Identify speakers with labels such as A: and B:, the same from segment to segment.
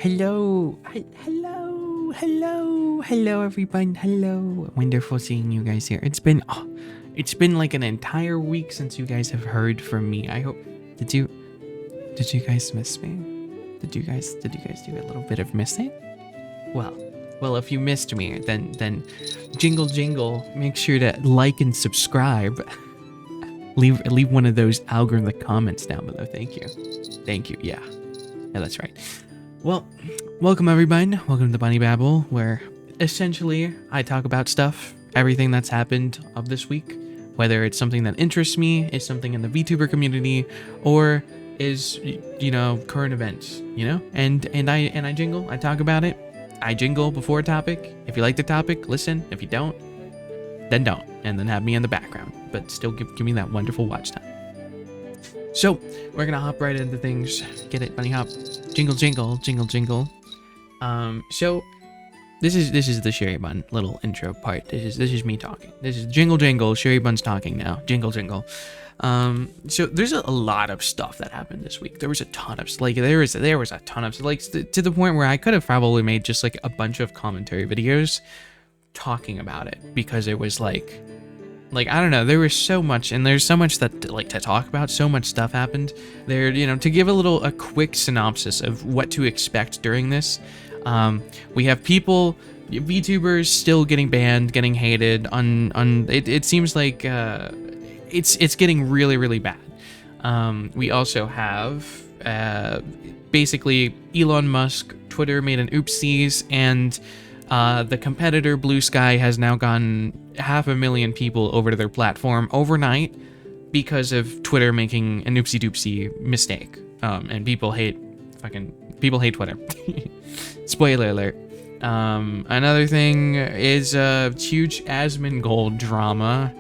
A: Hello, hello, everyone. Hello, wonderful seeing you guys here. It's been like an entire week since you guys have heard from me. I hope did you guys miss me? Did you guys do a little bit of missing? Well, if you missed me, then jingle, make sure to like and subscribe. Leave one of those algorithmic comments down below. Thank you. Yeah, that's right. Well, welcome everyone. Welcome to the Bunny Babble, where essentially I talk about stuff, everything that's happened of this week, whether it's something that interests me, is something in the Vtuber community, or is current events, And I jingle. I talk about it. I jingle before a topic. If you like the topic, listen. If you don't, then don't, and then have me in the background, but still give me that wonderful watch time. So we're gonna hop right into things. Get it, bunny hop. Jingle. So this is the Shirybun little intro part. This is me talking. This is jingle. Shirybun's talking now. Jingle. So there's a lot of stuff that happened this week. There was a ton of there was a ton of to the point where I could have probably made just like a bunch of commentary videos talking about it, because it was like I don't know, there was so much, and there's so much that to talk about. So much stuff happened there. To give a quick synopsis of what to expect during this. We have VTubers still getting banned, getting hated on it seems like it's getting really bad. We also have basically Elon Musk, Twitter made an oopsies, and the competitor Blue Sky has now gotten 500,000 people over to their platform overnight because of Twitter making an oopsie doopsie mistake. And people hate Twitter. Spoiler alert. Another thing is a huge Asmongold drama.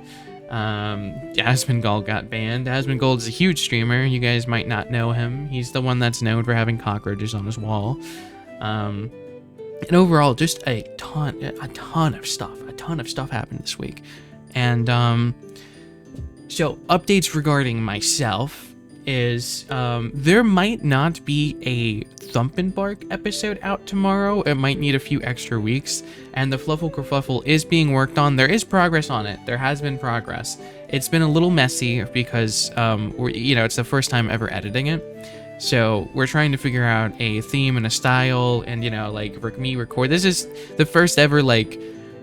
A: Asmongold got banned. Asmongold is a huge streamer. You guys might not know him. He's the one that's known for having cockroaches on his wall. And overall, just a ton of stuff happened this week. And so updates regarding myself is there might not be a Thump and Bark episode out tomorrow. It might need a few extra weeks, and the Fluffle Kerfluffle is being worked on. There is progress on it. There has been progress. It's been a little messy because it's the first time ever editing it. So we're trying to figure out a theme and a style, and me record. This is the first ever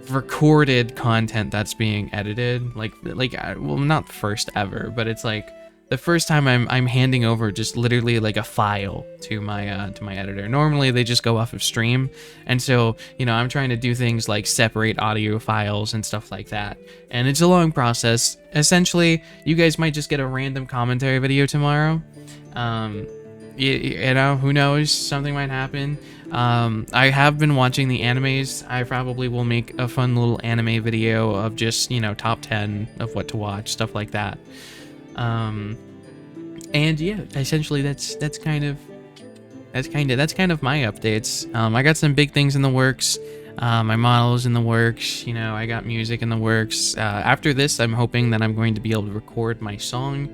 A: recorded content that's being edited. Well, not first ever, but it's the first time I'm handing over just literally a file to my editor. Normally they just go off of stream, and so I'm trying to do things like separate audio files and stuff like that, and it's a long process. Essentially, you guys might just get a random commentary video tomorrow. Who knows, something might happen. I have been watching the animes. I probably will make a fun little anime video of just top 10 of what to watch, stuff like that. And yeah, essentially that's kind of my updates. I got some big things in the works. My model's in the works. I got music in the works. After this, I'm hoping that I'm going to be able to record my song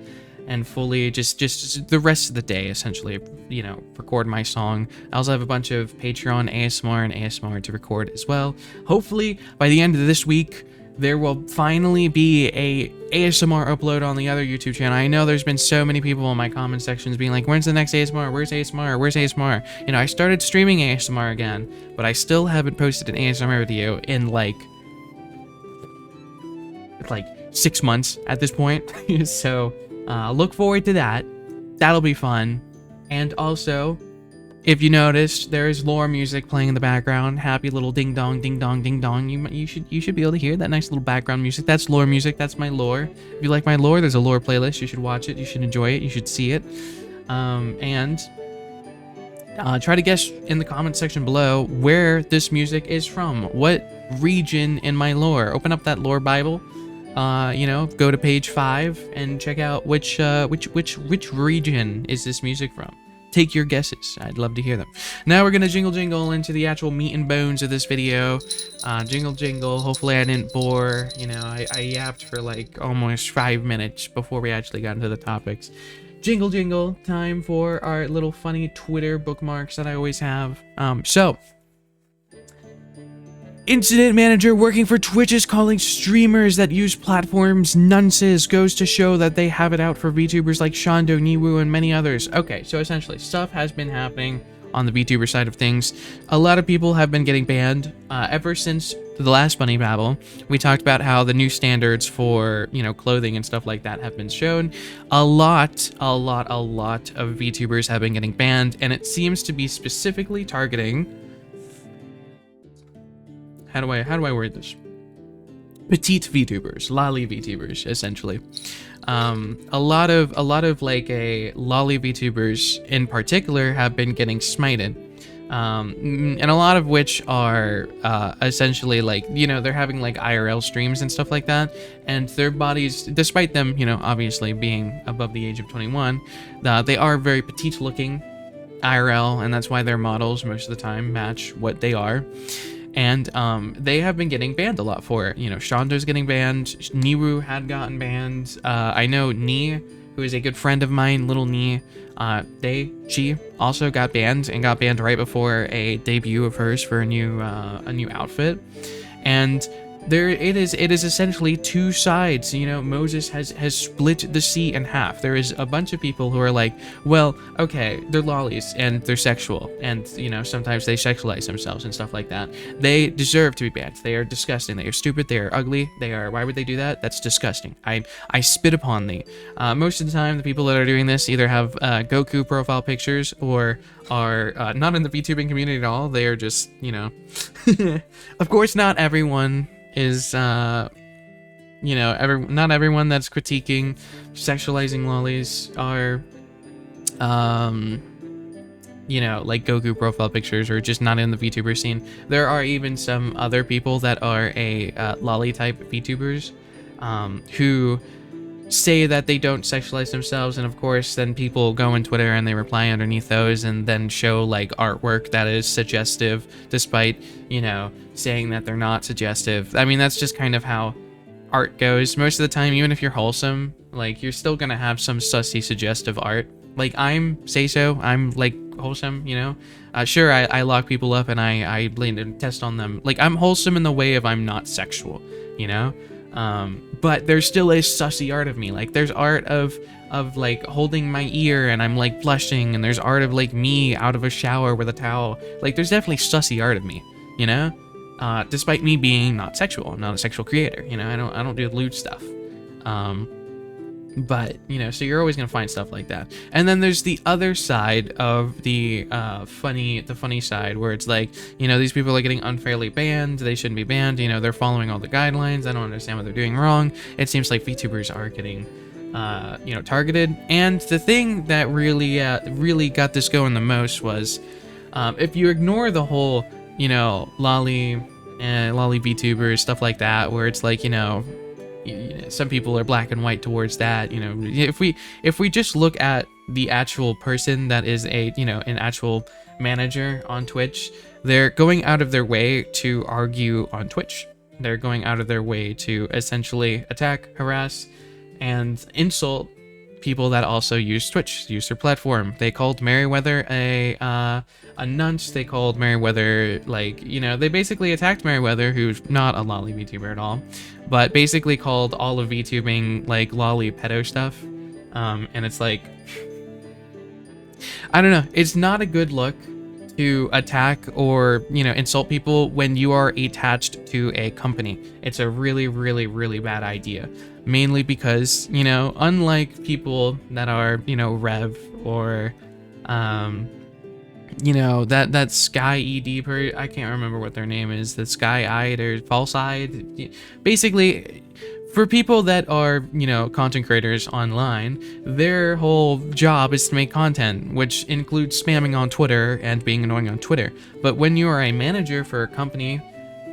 A: and fully just the rest of the day, essentially, record my song. I also have a bunch of Patreon ASMR and ASMR to record as well. Hopefully by the end of this week, there will finally be a ASMR upload on the other YouTube channel. I know there's been so many people in my comment sections being like, when's the next ASMR? Where's ASMR? Where's ASMR? I started streaming ASMR again, but I still haven't posted an ASMR video in like 6 months at this point. So look forward to that. That'll be fun. And also, if you noticed, there is lore music playing in the background. Happy little ding dong, ding dong, ding dong. You should be able to hear that nice little background music. That's lore music. That's my lore. If you like my lore, there's a lore playlist. You should watch it. You should enjoy it. You should see it. And try to guess in the comment section below where this music is from. What region in my lore? Open up that lore Bible. Go to page 5 and check out which region is this music from. Take your guesses. I'd love to hear them. Now we're gonna jingle into the actual meat and bones of this video. Jingle. Hopefully I didn't bore. I yapped for almost 5 minutes before we actually got into the topics. jingle jingle time for our little funny Twitter bookmarks that I always have. So incident manager working for Twitch is calling streamers that use platforms nunces. Goes to show that they have it out for VTubers like Shondo, Niwu, and many others. Okay, so essentially stuff has been happening on the VTuber side of things. A lot of people have been getting banned ever since the last Bunny Babble. We talked about how the new standards for, you know, clothing and stuff like that have been shown. A lot of VTubers have been getting banned, and it seems to be specifically targeting, how do I word this? Petite VTubers, lolly VTubers, essentially. A lot of like a lolly VTubers in particular have been getting smited. And a lot of which are essentially like, you know, they're having like IRL streams and stuff like that, and their bodies, despite them, you know, obviously being above the age of 21, they are very petite looking IRL, and that's why their models most of the time match what they are. And they have been getting banned a lot for it. You know, Shondo's getting banned, Niwu had gotten banned. I know Ni, who is a good friend of mine, little Ni, she also got banned, and got banned right before a debut of hers for a new outfit. And it is essentially two sides. You know, Moses has split the sea in half. There is a bunch of people who are like, well, okay, they're lollies and they're sexual, and you know, sometimes they sexualize themselves and stuff like that. They deserve to be banned. They are disgusting. They are stupid. They are ugly. They are, why would they do that? That's disgusting. I spit upon thee. Most of the time, the people that are doing this either have Goku profile pictures or are not in the VTubing community at all. They are just, you know, of course, not everyone is, you know, not everyone that's critiquing sexualizing lollies are, you know, like Goku profile pictures or just not in the VTuber scene. There are even some other people that are a lolly type VTubers who say that they don't sexualize themselves, and of course then people go on Twitter and they reply underneath those and then show like artwork that is suggestive despite, you know, saying that they're not suggestive. I mean, that's just kind of how art goes most of the time. Even if you're wholesome, like, you're still gonna have some sussy suggestive art. Like, I'm like wholesome, you know. Sure, I lock people up and I blame and test on them. Like, I'm wholesome in the way of I'm not sexual, you know. But there's still a sussy art of me. Like, there's art of like holding my ear and I'm like blushing, and there's art of like me out of a shower with a towel. Like, there's definitely sussy art of me, you know. Despite me being not sexual, I'm not a sexual creator, you know. I don't do lewd stuff. But, you know, so you're always gonna find stuff like that. And then there's the other side of the funny side, where it's like, you know, these people are getting unfairly banned. They shouldn't be banned. You know, they're following all the guidelines. I don't understand what they're doing wrong. It seems like VTubers are getting, you know, targeted. And the thing that really got this going the most was, if you ignore the whole, you know, lolly VTubers, stuff like that, where it's like, you know, some people are black and white towards that. You know, if we just look at the actual person that is a, you know, an actual manager on Twitch, they're going out of their way to argue on Twitch. They're going out of their way to essentially attack, harass, and insult people that also use Twitch, use their platform. They called Merryweather a nunce. They called Merryweather, like, you know, they basically attacked Merryweather, who's not a lolly VTuber at all, but basically called all of VTubing like lolly pedo stuff. And it's like, I don't know, it's not a good look to attack or, you know, insult people when you are attached to a company. It's a really, really, really bad idea. Mainly because, you know, unlike people that are, you know, Rev or, you know, that Sky ED I can't remember what their name is, the Sky-eyed or False-eyed. Basically, for people that are, you know, content creators online, their whole job is to make content, which includes spamming on Twitter and being annoying on Twitter. But when you are a manager for a company,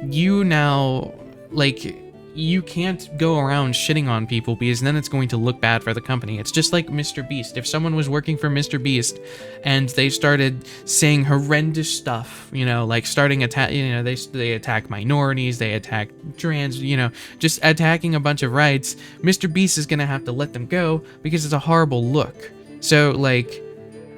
A: you now, like, you can't go around shitting on people, because then it's going to look bad for the company. It's just like Mr. Beast. If someone was working for Mr. Beast and they started saying horrendous stuff, you know, like starting attack, you know, they attack minorities, they attack trans, you know, just attacking a bunch of rights, Mr. Beast is gonna have to let them go because it's a horrible look. So like,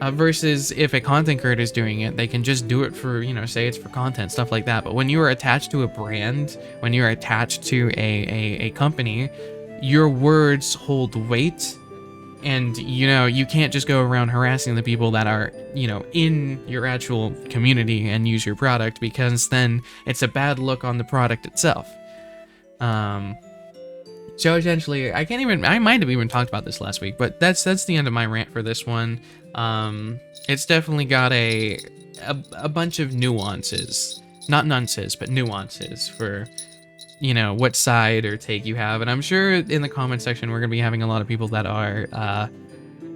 A: versus if a content creator is doing it, they can just do it for, you know, say it's for content, stuff like that. But when you are attached to a brand, when you're attached to a company, your words hold weight. And, you know, you can't just go around harassing the people that are, you know, in your actual community and use your product, because then it's a bad look on the product itself. So essentially, I might have even talked about this last week, but that's the end of my rant for this one. It's definitely got a bunch of nuances, not nunces, but nuances for, you know, what side or take you have. And I'm sure in the comment section, we're going to be having a lot of people that are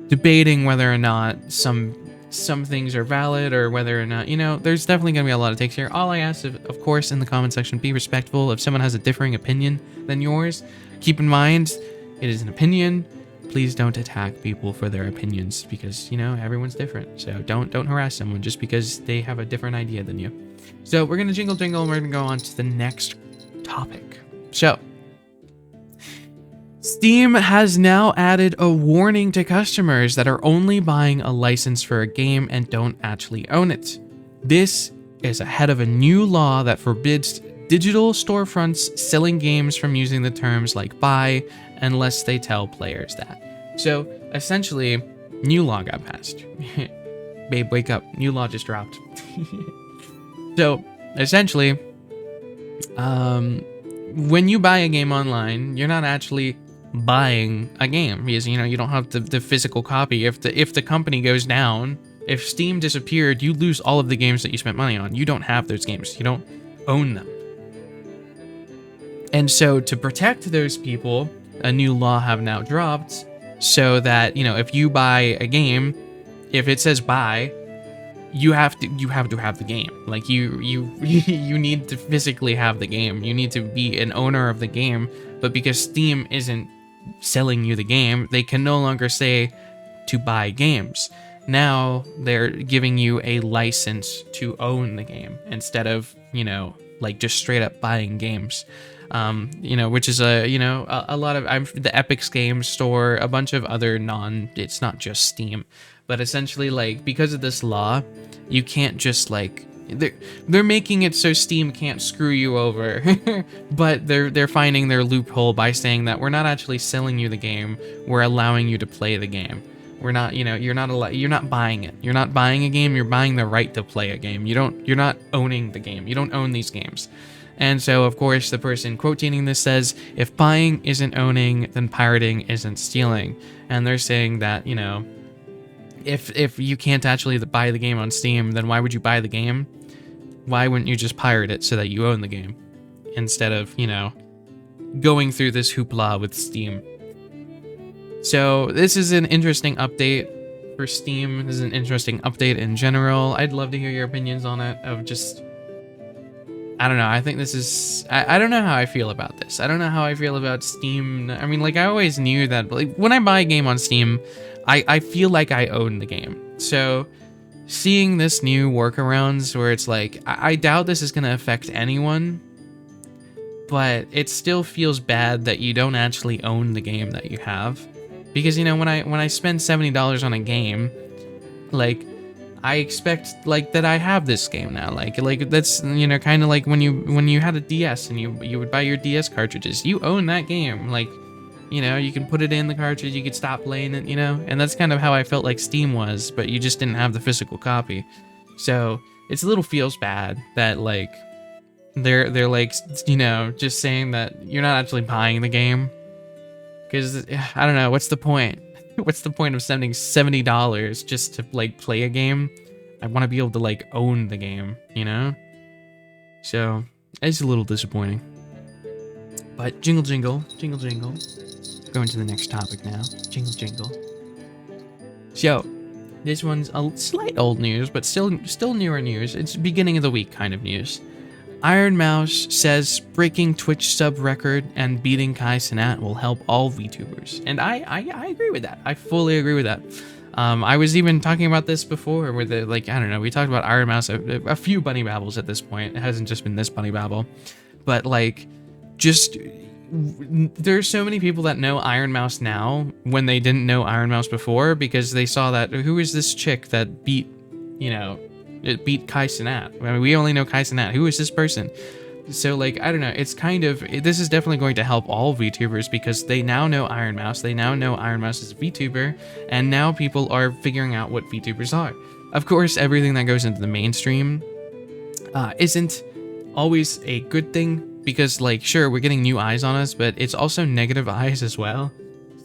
A: debating whether or not some things are valid, or whether or not, you know, there's definitely going to be a lot of takes here. All I ask, of course, in the comment section, be respectful. If someone has a differing opinion than yours, keep in mind, it is an opinion. Please don't attack people for their opinions, because, you know, everyone's different. So don't harass someone just because they have a different idea than you. So we're going to jingle and we're going to go on to the next topic. So Steam has now added a warning to customers that are only buying a license for a game and don't actually own it. This is ahead of a new law that forbids digital storefronts selling games from using the terms like buy unless they tell players that. So essentially, new law got passed. Babe, wake up. New law just dropped. So essentially, when you buy a game online, you're not actually buying a game, because, you know, you don't have the physical copy. If the company goes down, if Steam disappeared, you lose all of the games that you spent money on. You don't have those games. You don't own them. And so to protect those people, a new law have now dropped, so that, you know, if you buy a game, if it says buy, you have to have the game. Like you need to physically have the game. You need to be an owner of the game. But because Steam isn't selling you the game, they can no longer say to buy games. Now they're giving you a license to own the game instead of, you know, like just straight up buying games. You know, which is a lot of the Epic's Game Store, a bunch of other it's not just Steam, but essentially, like, because of this law, you can't just, like, they're making it so Steam can't screw you over, but they're finding their loophole by saying that we're not actually selling you the game, we're allowing you to play the game. We're not, you know, you're not buying it. You're not buying a game, you're buying the right to play a game. You're not owning the game. You don't own these games. And so, of course, the person quoting this says, if buying isn't owning, then pirating isn't stealing. And they're saying that, you know, if you can't actually buy the game on Steam, then why would you buy the game? Why wouldn't you just pirate it so that you own the game, instead of, you know, going through this hoopla with Steam? So this is an interesting update for Steam. This is an interesting update in general. I'd love to hear your opinions on it, of just, I don't know. I think this is, I don't know how I feel about this. I don't know how I feel about Steam. I mean, like, I always knew that, like, when I buy a game on Steam, I feel like I own the game. So seeing this new workarounds where it's like, I doubt this is going to affect anyone, but it still feels bad that you don't actually own the game that you have. Because, you know, when I spend $70 on a game, like, I expect, like, that I have this game now. Like that's, you know, kind of like when you had a DS and you would buy your DS cartridges. You own that game. Like, you know, you can put it in the cartridge, you could stop playing it, you know? And that's kind of how I felt like Steam was, but you just didn't have the physical copy. So it's a little feels bad that, like, they're like, you know, just saying that you're not actually buying the game. Because, I don't know, what's the point? What's the point of spending $70 just to, like, play a game? I want to be able to, like, own the game, you know? So, it's a little disappointing. But jingle, jingle, jingle, jingle. Going to the next topic now. Jingle, jingle. So, this one's a slight old news, but still newer news. It's beginning of the week kind of news. Iron Mouse says breaking Twitch sub record and beating Kai Cenat will help all VTubers. And I agree with that. I fully agree with that. I was even talking about this before with the, like, I don't know, we talked about Iron Mouse a few bunny babbles at this point. It hasn't just been this bunny babble. But, like, just there's so many people that know Iron Mouse now when they didn't know Iron Mouse before, because they saw that, who is this chick that beat, you know, it beat Kai Cenat? I mean, we only know Kai Cenat. Who is this person? So, like, I don't know. It's kind of, this is definitely going to help all VTubers, because they now know Iron Mouse. They now know Iron Mouse is a VTuber, and now people are figuring out what VTubers are. Of course, everything that goes into the mainstream isn't always a good thing, because, like, sure, we're getting new eyes on us, but it's also negative eyes as well.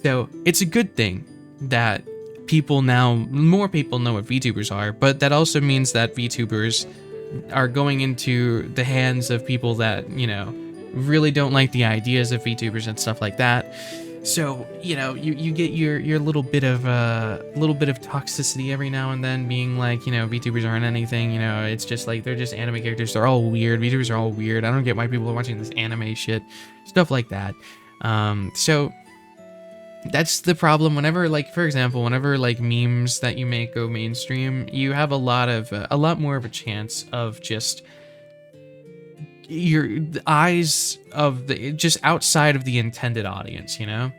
A: So it's a good thing that more people know what VTubers are, but that also means that VTubers are going into the hands of people that, you know, really don't like the ideas of VTubers and stuff like that. So, you know, you get your little bit of toxicity every now and then, being like, you know, VTubers aren't anything, you know, it's just like, they're just anime characters, they're all weird, VTubers are all weird, I don't get why people are watching this anime shit, stuff like that. So that's the problem. Whenever, like, for example, whenever, like, memes that you make go mainstream, you have a lot more of a chance of just the eyes of just outside of the intended audience, you know?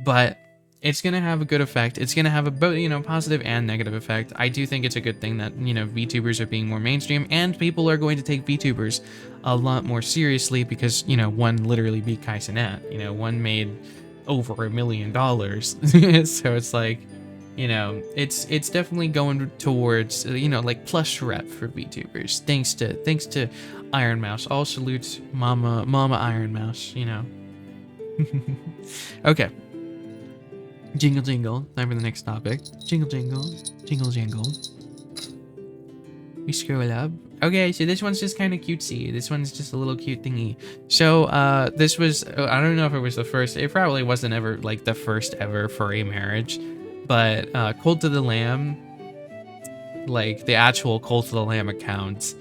A: But it's gonna have a good effect. It's gonna have a, you know, positive and negative effect. I do think it's a good thing that, you know, VTubers are being more mainstream, and people are going to take VTubers a lot more seriously, because, you know, one literally beat Kai Cenat. You know, one made over $1 million. So it's like, you know, it's definitely going towards, you know, like, plus rep for VTubers, thanks to Iron Mouse. All salutes mama Iron Mouse, you know. Okay, jingle jingle, time for the next topic. Jingle jingle, jingle jingle. We scroll up. Okay, so this one's just kind of cutesy. This one's just a little cute thingy. So, this was, I don't know if it was the first, it probably wasn't ever, like, the first ever furry marriage, but, Cult of the Lamb, like, the actual Cult of the Lamb account,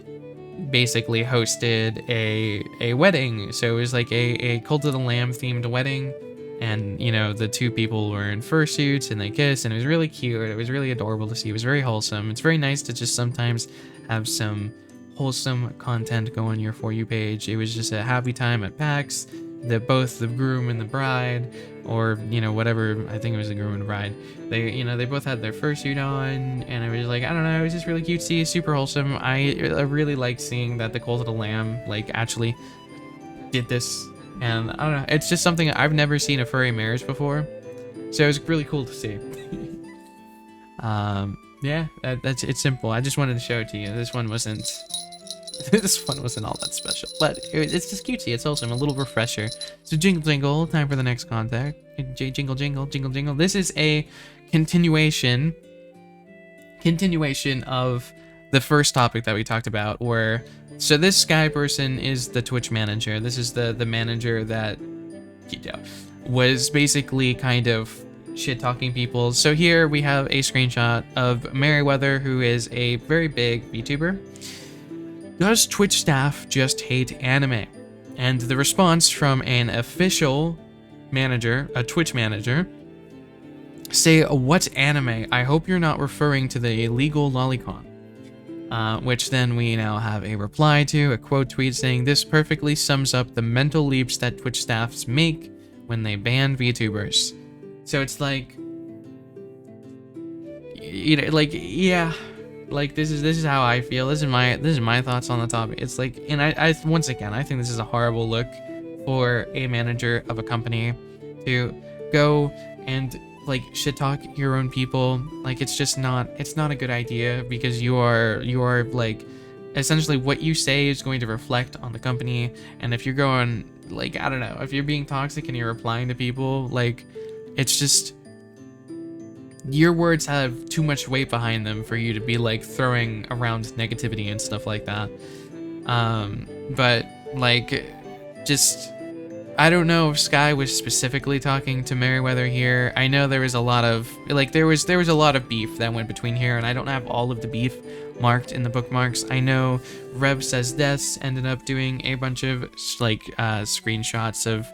A: basically hosted a wedding. So it was like a Cult of the Lamb themed wedding, and, you know, the two people were in fursuits and they kissed, and it was really cute. It was really adorable to see. It was very wholesome. It's very nice to just sometimes have some wholesome content go on your For You page. It was just a happy time at PAX. Both the groom and the bride, or, you know, whatever, I think it was the groom and the bride, they, you know, they both had their fursuit on, and it was like, I don't know, it was just really cutesy, super wholesome. I really liked seeing that the Cult of the Lamb, like, actually did this, and I don't know, it's just something I've never seen a furry marriage before, so it was really cool to see. Yeah, it's simple. I just wanted to show it to you. This one wasn't all that special, but it's just cutesy. It's awesome, a little refresher. So jingle jingle, time for the next contact. Jingle jingle, jingle jingle. This is a continuation of the first topic that we talked about, where, so this Sky person is the Twitch manager. This is the manager that, you know, was basically kind of shit-talking people. So here we have a screenshot of Merriweather, who is a very big VTuber. Does Twitch staff just hate anime? And the response from an official manager, a Twitch manager, say, "What's anime? I hope you're not referring to the illegal lolicon." Which then we now have a reply to, a quote tweet saying, "This perfectly sums up the mental leaps that Twitch staffs make when they ban VTubers." So it's like, you know, like, yeah, like, this is how I feel. This is my thoughts on the topic. It's like, and I once again, I think this is a horrible look for a manager of a company to go and, like, shit talk your own people. Like, it's not a good idea, because you are like, essentially what you say is going to reflect on the company. And if you're going, like, I don't know, if you're being toxic and you're replying to people, like, it's just, your words have too much weight behind them for you to be, like, throwing around negativity and stuff like that. But, like, just, I don't know if Sky was specifically talking to Merriweather here. I know there was a lot of, like, there was a lot of beef that went between here, and I don't have all of the beef marked in the bookmarks. I know Rev Says This ended up doing a bunch of, like, screenshots of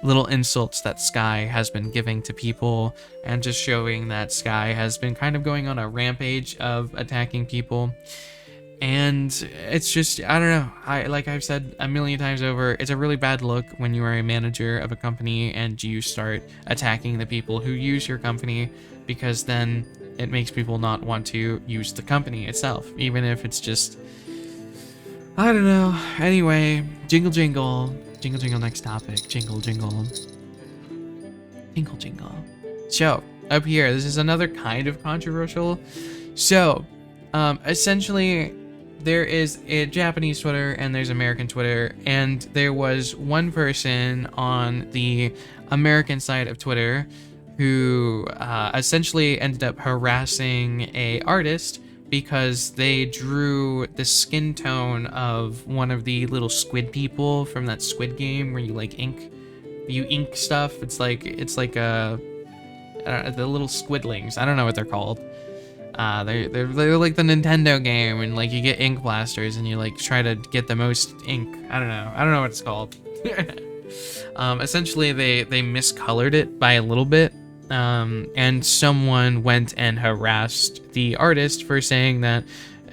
A: little insults that Sky has been giving to people, and just showing that Sky has been kind of going on a rampage of attacking people. And it's just, I don't know. Like I've said a million times over, it's a really bad look when you are a manager of a company and you start attacking the people who use your company, because then it makes people not want to use the company itself, even if it's just, I don't know. Anyway, jingle jingle. Jingle jingle, next topic. Jingle jingle. Jingle jingle. So, up here, this is another kind of controversial. So, essentially, there is a Japanese Twitter and there's American Twitter, and there was one person on the American side of Twitter who essentially ended up harassing a artist because they drew the skin tone of one of the little squid people from that Squid Game where you like ink stuff. It's like a the little squidlings. I don't know what they're called. They're like the Nintendo game, and like you get ink blasters and you like try to get the most ink. I don't know what it's called. Essentially they miscolored it by a little bit, and someone went and harassed the artist for saying that,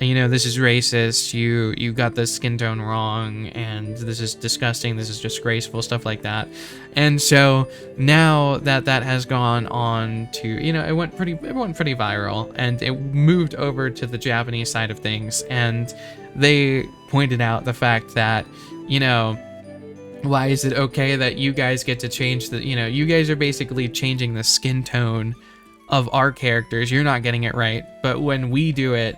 A: you know, this is racist, you got the skin tone wrong, and this is disgusting, this is disgraceful, stuff like that. And so now that has gone on to, you know, it went pretty viral, and it moved over to the Japanese side of things, and they pointed out the fact that, you know, why is it okay that you guys get to change the, you know, you guys are basically changing the skin tone of our characters, you're not getting it right, but when we do it,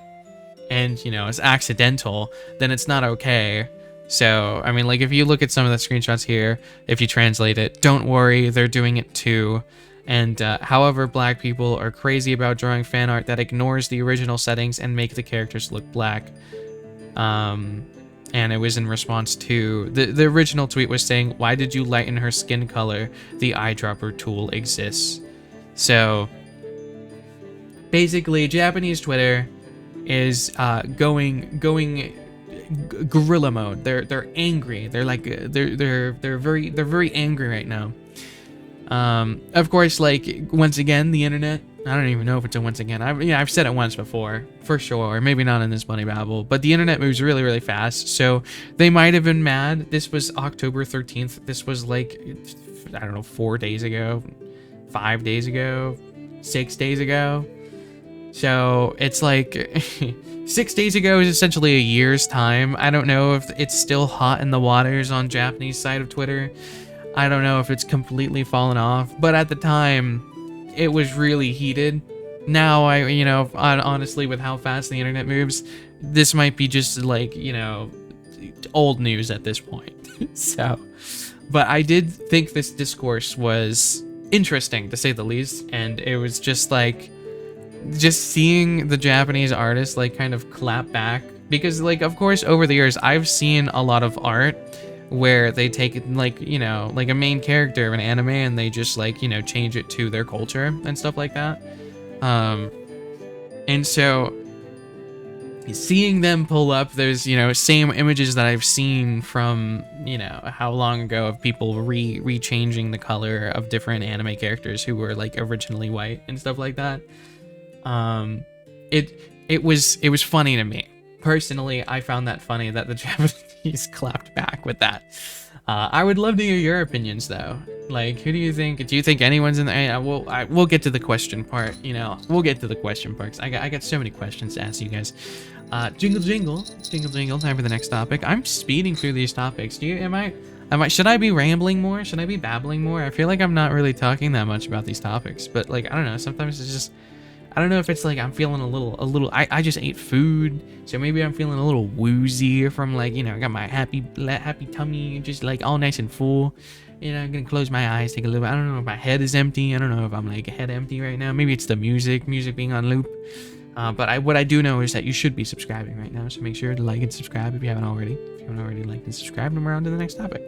A: and, you know, it's accidental, then it's not okay. So, I mean, like, if you look at some of the screenshots here, if you translate it, don't worry, they're doing it too. And, however, black people are crazy about drawing fan art that ignores the original settings and make the characters look black. And it was in response to, the original tweet was saying, why did you lighten her skin color? The eyedropper tool exists. So, basically, Japanese Twitter is going guerrilla mode. They're angry. They're like they're very angry right now. Of course, like, once again, the internet, I don't even know if it's a once again. I've said it once before, for sure. Maybe not in this Bunny Babble, but the internet moves really, really fast. So they might have been mad. This was October 13th. This was like, I don't know, 4 days ago, 5 days ago, 6 days ago. So it's like 6 days ago is essentially a year's time. I don't know if it's still hot in the waters on Japanese side of Twitter. I don't know if it's completely fallen off, but at the time it was really heated. Now honestly, with how fast the internet moves, this might be just like, you know, old news at this point. So, but I did think this discourse was interesting, to say the least, and it was just like, just seeing the Japanese artists like kind of clap back, because like, of course, over the years I've seen a lot of art where they take it, like, you know, like a main character of an anime and they just, like, you know, change it to their culture and stuff like that. And so seeing them pull up those, you know, same images that I've seen from, you know, how long ago, of people re-changing the color of different anime characters who were like originally white and stuff like that. It was funny to me. Personally, I found that funny that the Japanese clapped back with that. I would love to hear your opinions, though. Like, who do you think? Do you think anyone's in the... we'll get to the question part, you know. We'll get to the question parts. I got so many questions to ask you guys. Jingle, jingle. Jingle, jingle. Time for the next topic. I'm speeding through these topics. Should I be rambling more? Should I be babbling more? I feel like I'm not really talking that much about these topics. But, like, I don't know. Sometimes it's just... I don't know if it's like I'm feeling a little, I just ate food, so maybe I'm feeling a little woozy from, like, you know, I got my happy tummy, just like all nice and full. You know, I'm gonna close my eyes, take a little, I don't know if my head is empty. I don't know if I'm like head empty right now. Maybe it's the music being on loop. But what I do know is that you should be subscribing right now, so make sure to like and subscribe if you haven't already. If you haven't already liked and subscribed, and we're on to the next topic.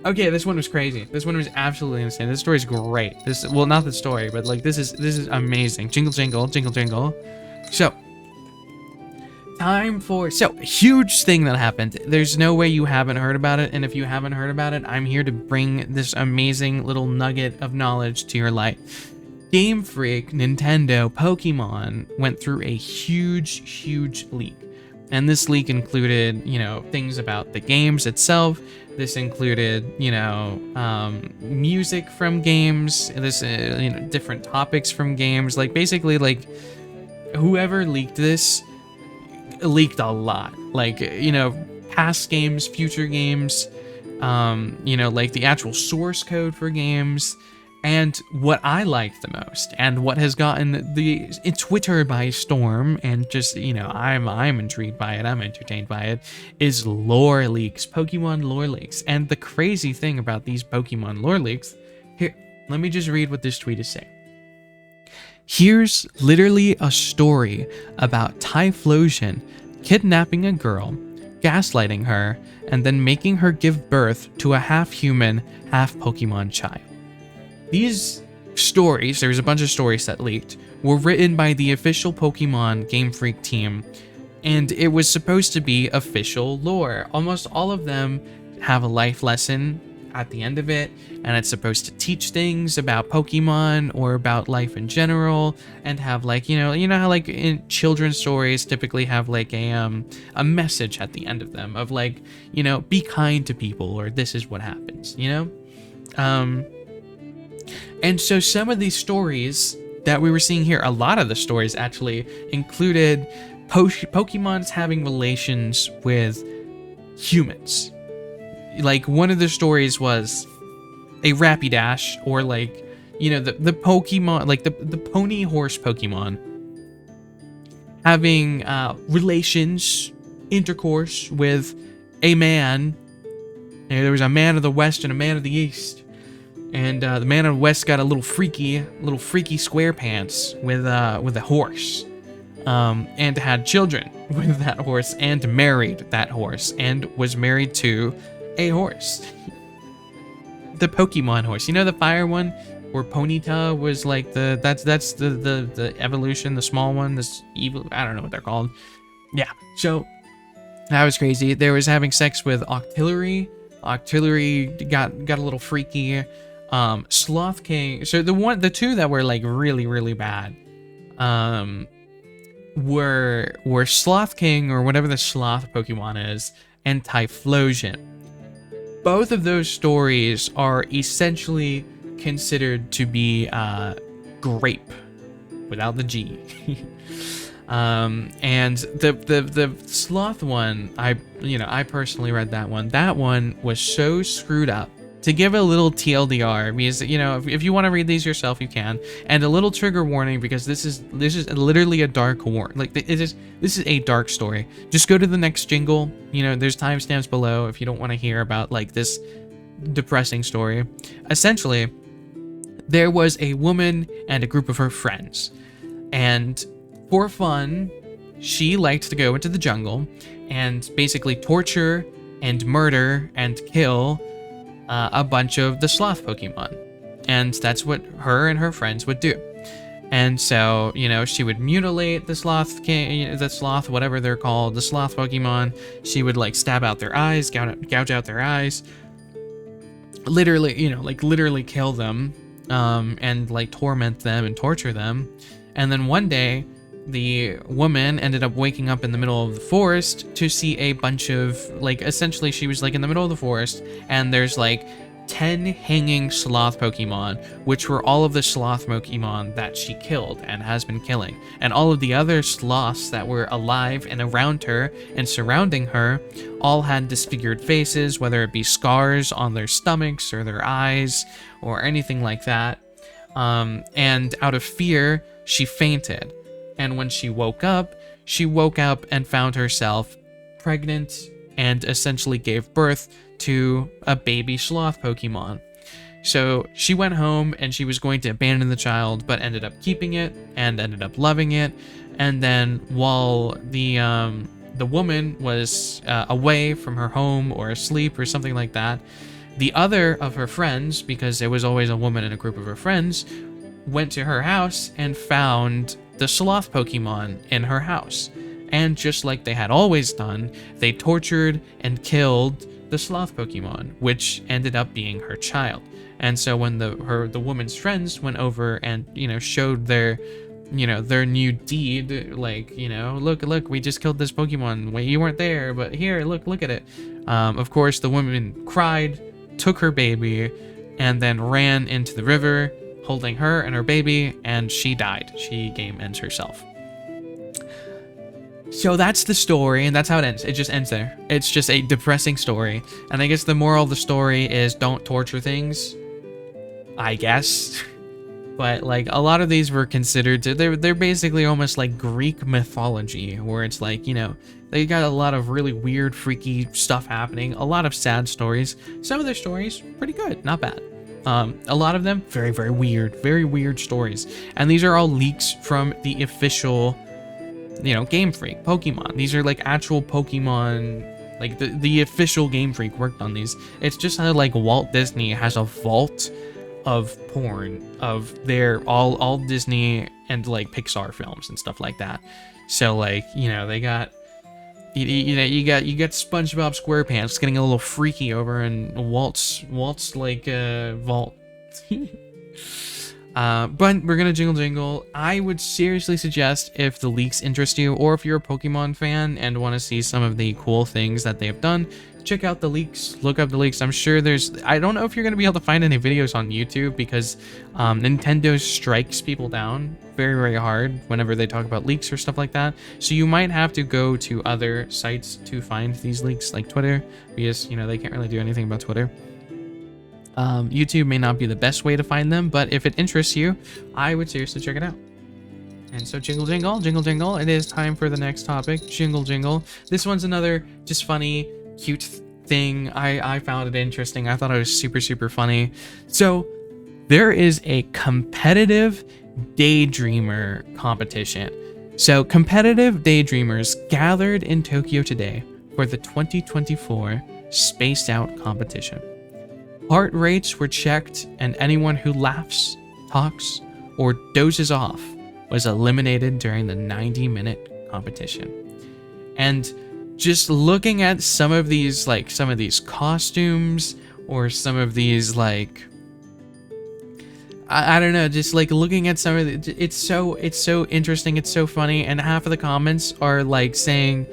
A: Okay, this one was crazy. This one was absolutely insane. This story is great. Well, not the story, but like this is amazing. Jingle, jingle, jingle, jingle. So, huge thing that happened. There's no way you haven't heard about it, and if you haven't heard about it, I'm here to bring this amazing little nugget of knowledge to your light. Gamefreak, Nintendo, Pokemon went through a huge leak. And this leak included, things about the games itself. This included, music from games. This, different topics from games. Like, basically, like, whoever leaked this leaked a lot. Like, past games, future games, like the actual source code for games. And what I liked the most, and what has gotten the Twitter by storm, and just, I'm intrigued by it, I'm entertained by it, is lore leaks, Pokemon lore leaks. And the crazy thing about these Pokemon lore leaks, here, let me just read what this tweet is saying. Here's literally a story about Typhlosion kidnapping a girl, gaslighting her, and then making her give birth to a half-human, half-Pokemon child. These stories, there was a bunch of stories that leaked, were written by the official Pokemon Gamefreak team, and it was supposed to be official lore. Almost all of them have a life lesson at the end of it, and it's supposed to teach things about Pokemon or about life in general, and have like, you know how like in children's stories typically have like a message at the end of them of like, be kind to people, or this is what happens, And so some of these stories that we were seeing here, a lot of the stories actually included Pokemon's having relations with humans. Like, one of the stories was a Rapidash, or like, the Pokemon, like the pony horse Pokemon having relations, intercourse with a man. And there was a man of the West and a man of the East. And the man of the West got a little freaky SquarePants with a horse, and had children with that horse, and married that horse, and was married to a horse. The Pokemon horse, the fire one, where Ponyta was like that's the evolution, the small one, this evil, I don't know what they're called. Yeah, so that was crazy. There was having sex with Octillery. Octillery got a little freaky. Sloth King. So the two that were like really bad, were Sloth King, or whatever the sloth Pokemon is, and Typhlosion. Both of those stories are essentially considered to be grape, without the G. And the sloth one, I personally read that one. That one was so screwed up. To give a little TLDR, because if you want to read these yourself, you can, and a little trigger warning, because this is literally a dark warning. Like, this is a dark story. Just go to the next jingle. There's timestamps below if you don't want to hear about like this depressing story. Essentially, there was a woman and a group of her friends, and for fun, she liked to go into the jungle and basically torture and murder and kill a bunch of the sloth Pokemon. And that's what her and her friends would do. And so, she would mutilate the sloth whatever they're called, the sloth Pokemon. She would like stab out their eyes, gouge out their eyes, literally, literally kill them, and like torment them and torture them. And then one day, the woman ended up waking up in the middle of the forest to see a bunch of, like, essentially she was like in the middle of the forest, and there's like 10 hanging sloth Pokemon, which were all of the sloth Pokemon that she killed and has been killing. And all of the other sloths that were alive and around her and surrounding her all had disfigured faces, whether it be scars on their stomachs or their eyes or anything like that. And out of fear, she fainted. And when she woke up and found herself pregnant and essentially gave birth to a baby sloth Pokemon. So she went home and she was going to abandon the child, but ended up keeping it and ended up loving it. And then while the woman was away from her home or asleep or something like that, the other of her friends, because there was always a woman in a group of her friends, went to her house and found the sloth Pokemon in her house. And just like they had always done, they tortured and killed the sloth Pokemon, which ended up being her child. And so when the woman's friends went over and, showed their you know, their new deed, like, you know, look, we just killed this Pokemon. Wait, you weren't there, but here, look at it. Of course, the woman cried, took her baby, and then ran into the river, holding her and her baby, and she died. She game ends herself. So that's the story, and that's how it ends. It just ends there. It's just a depressing story. And I guess the moral of the story is don't torture things, I guess. But like a lot of these were considered they're basically almost like Greek mythology, where it's like, you know, they got a lot of really weird, freaky stuff happening, a lot of sad stories. Some of their stories pretty good, not bad. A lot of them very, very weird stories. And these are all leaks from the official, you know, Gamefreak Pokemon. These are like actual Pokemon, like the official Gamefreak worked on these. It's just how like Walt Disney has a vault of porn of their all Disney and like Pixar films and stuff like that. So like, you know, they got you got SpongeBob SquarePants getting a little freaky over in Walt's like vault. But we're gonna jingle. I would seriously suggest, if the leaks interest you, or if you're a Pokemon fan and want to see some of the cool things that they have done, check out the leaks, look up the leaks. I'm sure I don't know if you're gonna be able to find any videos on YouTube, because Nintendo strikes people down very, very hard whenever they talk about leaks or stuff like that. So you might have to go to other sites to find these leaks, like Twitter, because, you know, they can't really do anything about Twitter. YouTube may not be the best way to find them, but if it interests you, I would seriously check it out. And so jingle, jingle, it is time for the next topic. Jingle. This one's another just funny, cute thing. I found it interesting. I thought it was super, super funny. So there is a competitive Daydreamer competition. So competitive Daydreamers gathered in Tokyo today for the 2024 Spaced Out competition. Heart rates were checked, and anyone who laughs, talks, or dozes off was eliminated during the 90-minute competition. And just looking at some of these costumes, or some of these like, I don't know, just like looking at some of the, it's so interesting, it's so funny, and half of the comments are like saying,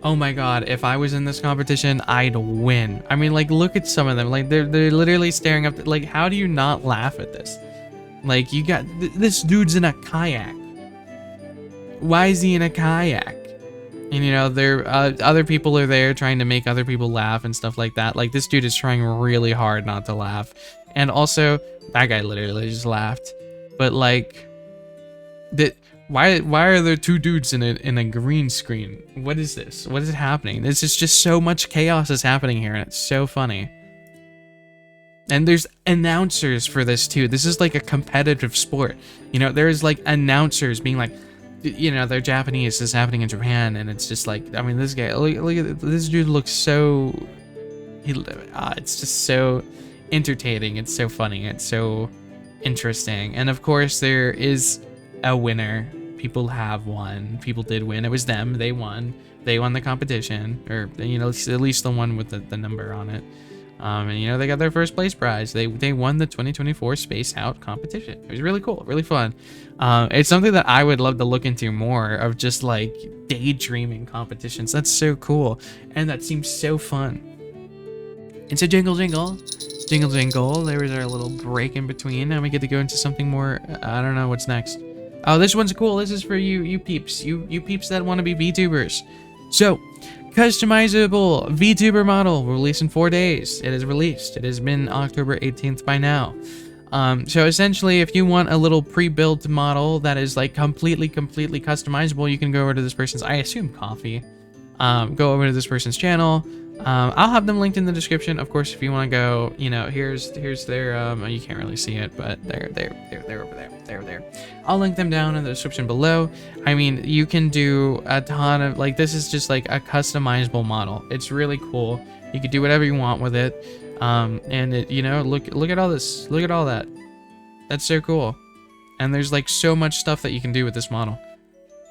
A: oh my god, if I was in this competition, I'd win. I mean, like, look at some of them. Like, they're literally staring up. Like, how do you not laugh at this? Like, you got this dude's in a kayak. Why is he in a kayak? And, you know, other people are there trying to make other people laugh and stuff like that. Like, this dude is trying really hard not to laugh. And also, that guy literally just laughed. But like, why are there two dudes in a green screen? What is this? What is happening? This is just so much chaos is happening here, and it's so funny. And there's announcers for this too. This is like a competitive sport. You know, there's like announcers being like, you know, they're Japanese. This is happening in Japan, and it's just like, I mean, this guy, look at this dude looks so. It's just so entertaining. It's so funny. It's so interesting. And of course, there is a winner. People have won. People did win. It was them. They won. They won the competition, or, you know, at least the one with the number on it. And, you know, they got their first place prize. They won the 2024 Space Out competition. It was really cool, really fun. It's something that I would love to look into more, of just like daydreaming competitions. That's so cool, and that seems so fun. And so jingle. There was our little break in between. Now we get to go into something more. I don't know what's next. Oh, this one's cool. This is for you peeps. You peeps that want to be Vtubers. So, customizable Vtuber model released in 4 days. It is released. It has been October 18th by now. So essentially, if you want a little pre-built model that is like completely customizable, you can go over to this person's, I assume, coffee. Go over to this person's channel. I'll have them linked in the description. Of course, if you want to go, you know, here's their, you can't really see it, but they're over there. They're there. I'll link them down in the description below. I mean, you can do a ton of, like, this is just like a customizable model. It's really cool. You can do whatever you want with it. And it, you know, look at all this. Look at all that. That's so cool. And there's like so much stuff that you can do with this model.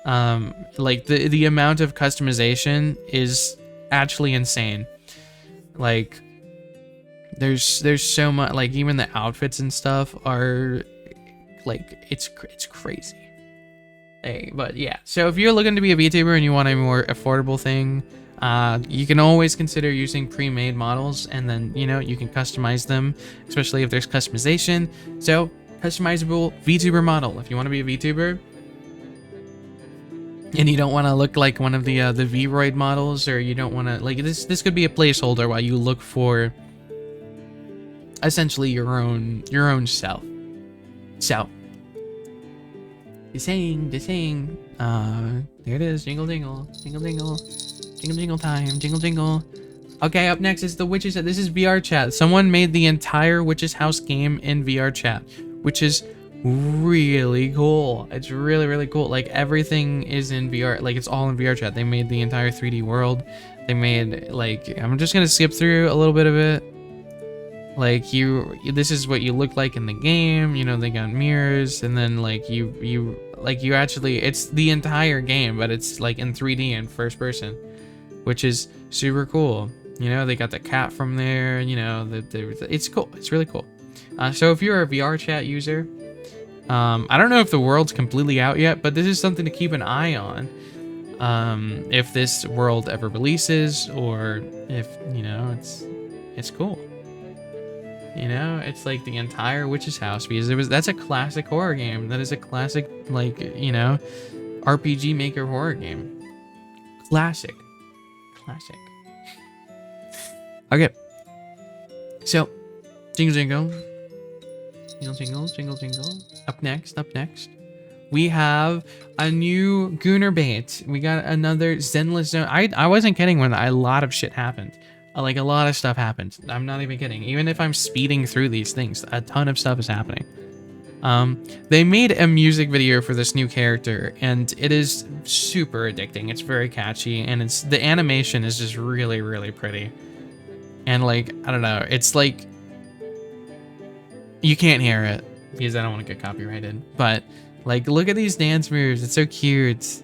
A: Like the amount of customization is actually insane. Like there's so much, like even the outfits and stuff are like, it's crazy. Hey, but yeah, so if you're looking to be a VTuber and you want a more affordable thing, you can always consider using pre-made models, and then, you know, you can customize them, especially if there's customization. So, customizable VTuber model. If you want to be a VTuber and you don't want to look like one of the Vroid models, or you don't want to, like, this could be a placeholder while you look for essentially your own self. So, the saying, there it is, jingle jingle, jingle jingle, jingle jingle time, jingle jingle. Okay, up next is the Witch's. This is Vrchat. Someone made the entire Witch's House game in Vrchat, which is really cool. It's really, really cool. Like, everything is in VR, like, it's all in Vrchat. They made the entire 3D world. They made, like, I'm just gonna skip through a little bit of it. Like, this is what you look like in the game, you know, they got mirrors, and then, like, you actually, it's the entire game, but it's, like, in 3D and first person, which is super cool. You know, they got the cat from there, you know, it's cool. It's really cool. So if you're a Vrchat user, I don't know if the world's completely out yet, but this is something to keep an eye on. If this world ever releases, or if, you know, it's cool. You know, it's like the entire Witch's House, because that's a classic horror game. That is a classic, like, you know, RPG Maker horror game. Classic. Okay. So, jingle jingle. Jingle jingle, jingle jingle. Up next. We have a new Gooner bait. We got another Zenless Zone. I wasn't kidding when a lot of shit happened. Like, a lot of stuff happened. I'm not even kidding. Even if I'm speeding through these things, a ton of stuff is happening. They made a music video for this new character, and it is super addicting. It's very catchy, and the animation is just really, really pretty. And, like, I don't know, it's like, you can't hear it because I don't want to get copyrighted, but, like, look at these dance moves. It's so cute.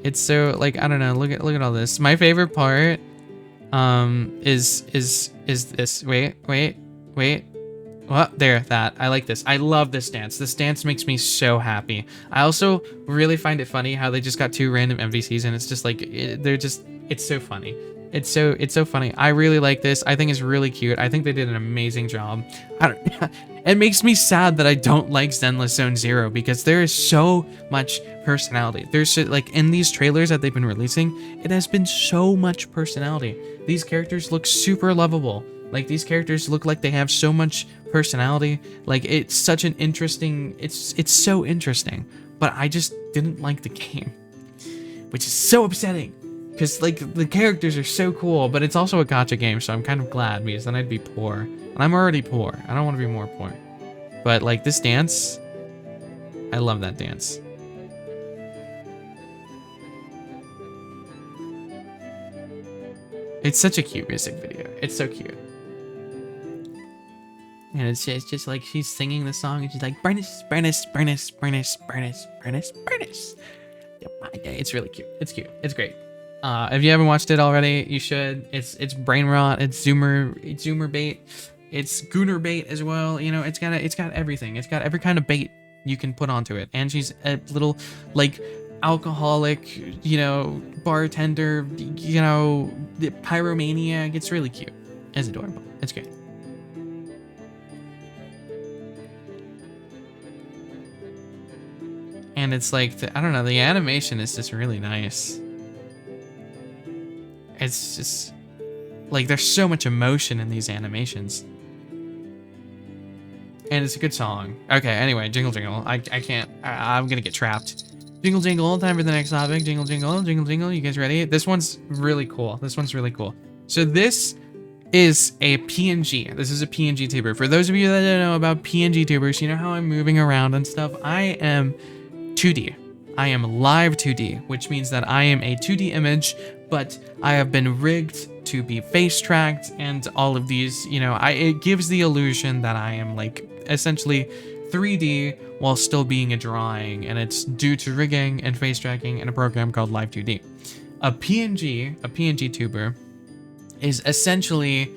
A: It's so, like, I don't know, look at all this. My favorite part is this. Wait. What? There, that. I like this. I love this dance. This dance makes me so happy. I also really find it funny how they just got 2 random MVCs, and it's just like, it's so funny. It's so funny. I really like this. I think it's really cute. I think they did an amazing job. It makes me sad that I don't like Zenless Zone Zero, because there is so much personality. There's, like, in these trailers that they've been releasing, it has been so much personality. These characters look super lovable. Like, these characters look like they have so much personality. Like, it's such an interesting, it's so interesting. But I just didn't like the game, which is so upsetting. Because, like, the characters are so cool, but it's also a gacha game, so I'm kind of glad, because then I'd be poor. And I'm already poor. I don't want to be more poor. But, like, this dance, I love that dance. It's such a cute music video. It's so cute. And it's just like she's singing the song, and she's like, Burnice. It's really cute. It's cute. It's great. If you haven't watched it already, you should. It's brain rot. It's zoomer bait. It's Gooner bait as well. You know, it's got everything. It's got every kind of bait you can put onto it. And she's a little, like, alcoholic, you know, bartender, you know, the pyromaniac. It's really cute. It's adorable. It's great. And it's like, I don't know, the animation is just really nice. It's just, like, there's so much emotion in these animations. And it's a good song. Okay, anyway, jingle jingle. I can't, I'm gonna get trapped. Jingle jingle, time for the next topic. Jingle jingle, jingle jingle. You guys ready? This one's really cool. So this is a PNG. This is a PNG tuber. For those of you that don't know about PNG tubers, you know how I'm moving around and stuff. I am 2D. I am live 2D, which means that I am a 2D image, but I have been rigged to be face tracked, and all of these, you know, it gives the illusion that I am, like, essentially 3D while still being a drawing, and it's due to rigging and face tracking and a program called Live 2D. A PNG tuber is essentially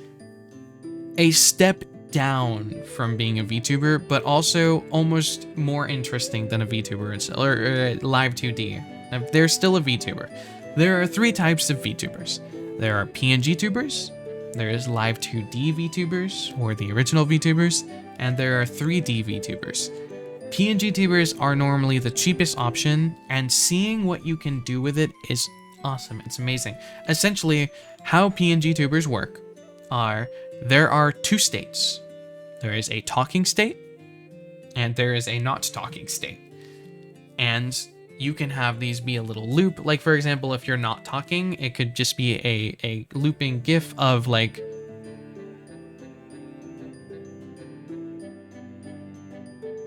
A: a step down from being a VTuber, but also almost more interesting than a VTuber itself, or live 2D. Now, they're still a VTuber. There are 3 types of VTubers. There are Pngtubers, there is live 2D VTubers, or the original VTubers, and there are 3D VTubers. Pngtubers are normally the cheapest option, and seeing what you can do with it is awesome. It's amazing. Essentially, how Pngtubers work are, there are 2 states. There is a talking state, and there is a not talking state. And you can have these be a little loop. Like, for example, if you're not talking, it could just be a looping GIF of, like,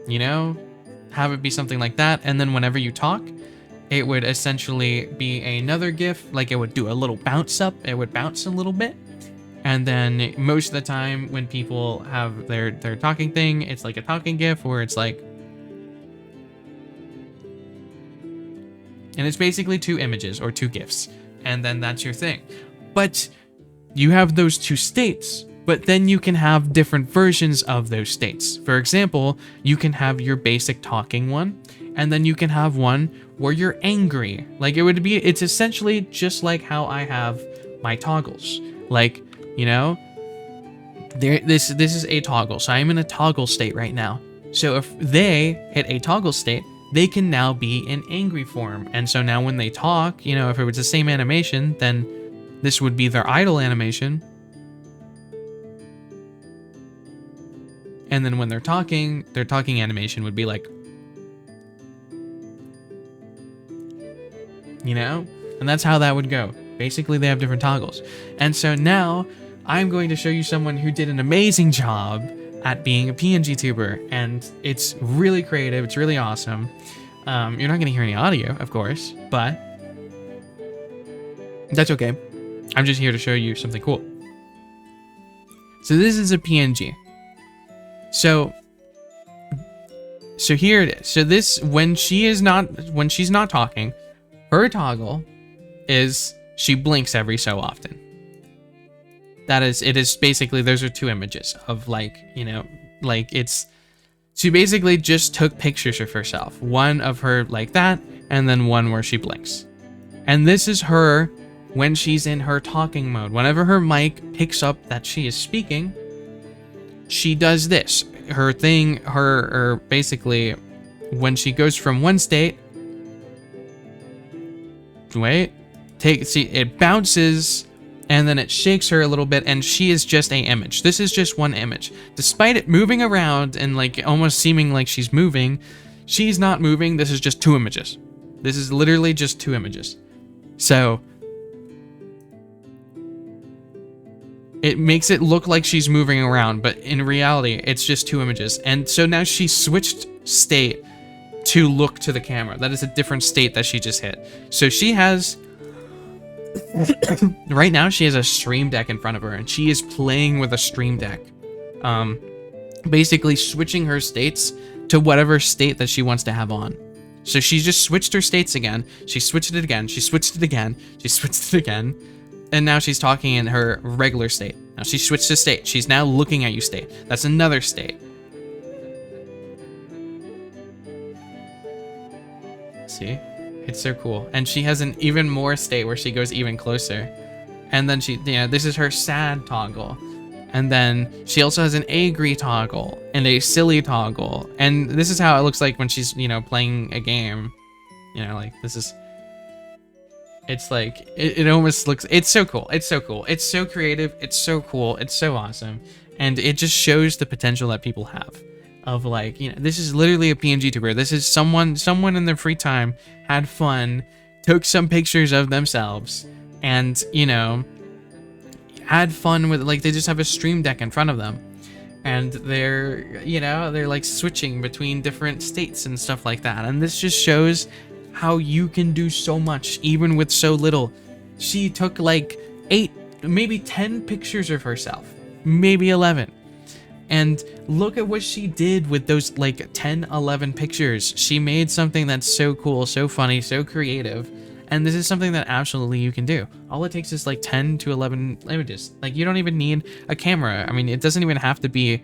A: you know, have it be something like that. And then whenever you talk, it would essentially be another GIF. Like, it would do a little bounce up. It would bounce a little bit. And then most of the time when people have their talking thing, it's like a talking GIF where it's like, and it's basically 2 images or 2 GIFs. And then that's your thing. But you have those 2 states, but then you can have different versions of those states. For example, you can have your basic talking one, and then you can have one where you're angry. Like, it's essentially just like how I have my toggles. Like, you know, this is a toggle. So I'm in a toggle state right now. So if they hit a toggle state, they can now be in angry form. And so now when they talk, you know, if it was the same animation, then this would be their idle animation. And then when they're talking, their talking animation would be like, you know, and that's how that would go. Basically, they have different toggles. And so now I'm going to show you someone who did an amazing job at being a Pngtuber, and it's really creative. It's really awesome. You're not going to hear any audio, of course, but that's okay. I'm just here to show you something cool. So this is a PNG. So here it is. So this, when she's not talking, her toggle is she blinks every so often. It is basically, those are 2 images of, like, you know, like, she basically just took pictures of herself. One of her like that, and then one where she blinks. And this is her when she's in her talking mode. Whenever her mic picks up that she is speaking, she does this. Her thing, her basically, when she goes from one state, it bounces, and then it shakes her a little bit, and she is just an image. This is just one image. Despite it moving around and, like, almost seeming like she's moving, she's not moving. This is just 2 images. This is literally just 2 images. So it makes it look like she's moving around, but in reality, it's just 2 images. And so now she switched state to look to the camera. That is a different state that she just hit. So she has... right now she has a stream deck in front of her, and she is playing with a stream deck, basically switching her states to whatever state that she wants to have on. So she just switched her states again, she switched it again, she switched it again, she switched it again, and now she's talking in her regular state. Now she switched to state, she's now looking at you state. That's another state. See? It's so cool. And she has an even more state where she goes even closer. And then she, you know, this is her sad toggle. And then she also has an angry toggle and a silly toggle. And this is how it looks like when she's, you know, playing a game. You know, like, this is... It's like, it almost looks... It's so cool. It's so cool. It's so creative. It's so cool. It's so awesome. And it just shows the potential that people have. Of, like, you know, this is literally a Pngtuber. This is someone in their free time had fun, took some pictures of themselves, and, you know, had fun with, like, they just have a stream deck in front of them, and they're, you know, they're like switching between different states and stuff like that. And this just shows how you can do so much even with so little. She took like 8, maybe 10 pictures of herself, maybe 11. And look at what she did with those like 10, 11 pictures. She made something that's so cool, so funny, so creative. And this is something that absolutely you can do. All it takes is like 10 to 11 images. Like, you don't even need a camera. I mean, it doesn't even have to be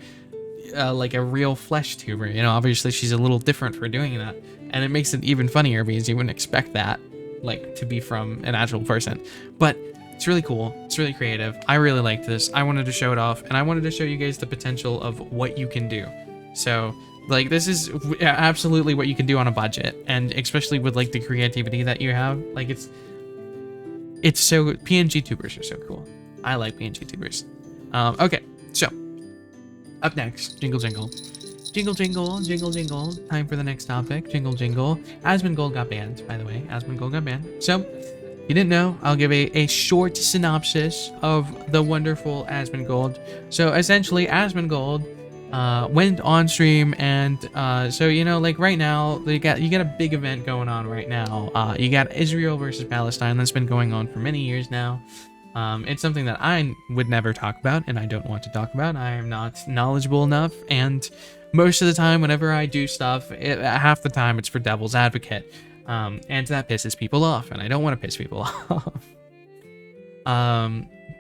A: like a real flesh tuber. You know, obviously she's a little different for doing that. And it makes it even funnier because you wouldn't expect that, like, to be from an actual person. But it's really cool. It's really creative. I really liked this. I wanted to show it off, and I wanted to show you guys the potential of what you can do. So, like, this is absolutely what you can do on a budget, and especially with, like, the creativity that you have. Like, it's so... Pngtubers are so cool. I like Pngtubers. Okay, so, up next, jingle jingle. Jingle jingle, jingle jingle. Time for the next topic. Jingle jingle. Asmongold got banned, by the way. Asmongold got banned. So, if you didn't know, I'll give a short synopsis of the wonderful Asmongold. So, essentially, Asmongold went on stream, and so, you know, like right now you got a big event going on right now. You got Israel versus Palestine. That's been going on for many years now. It's something that I would never talk about, and I don't want to talk about. I am not knowledgeable enough, and most of the time whenever I do stuff, half the time it's for devil's advocate, and that pisses people off, and I don't want to piss people off.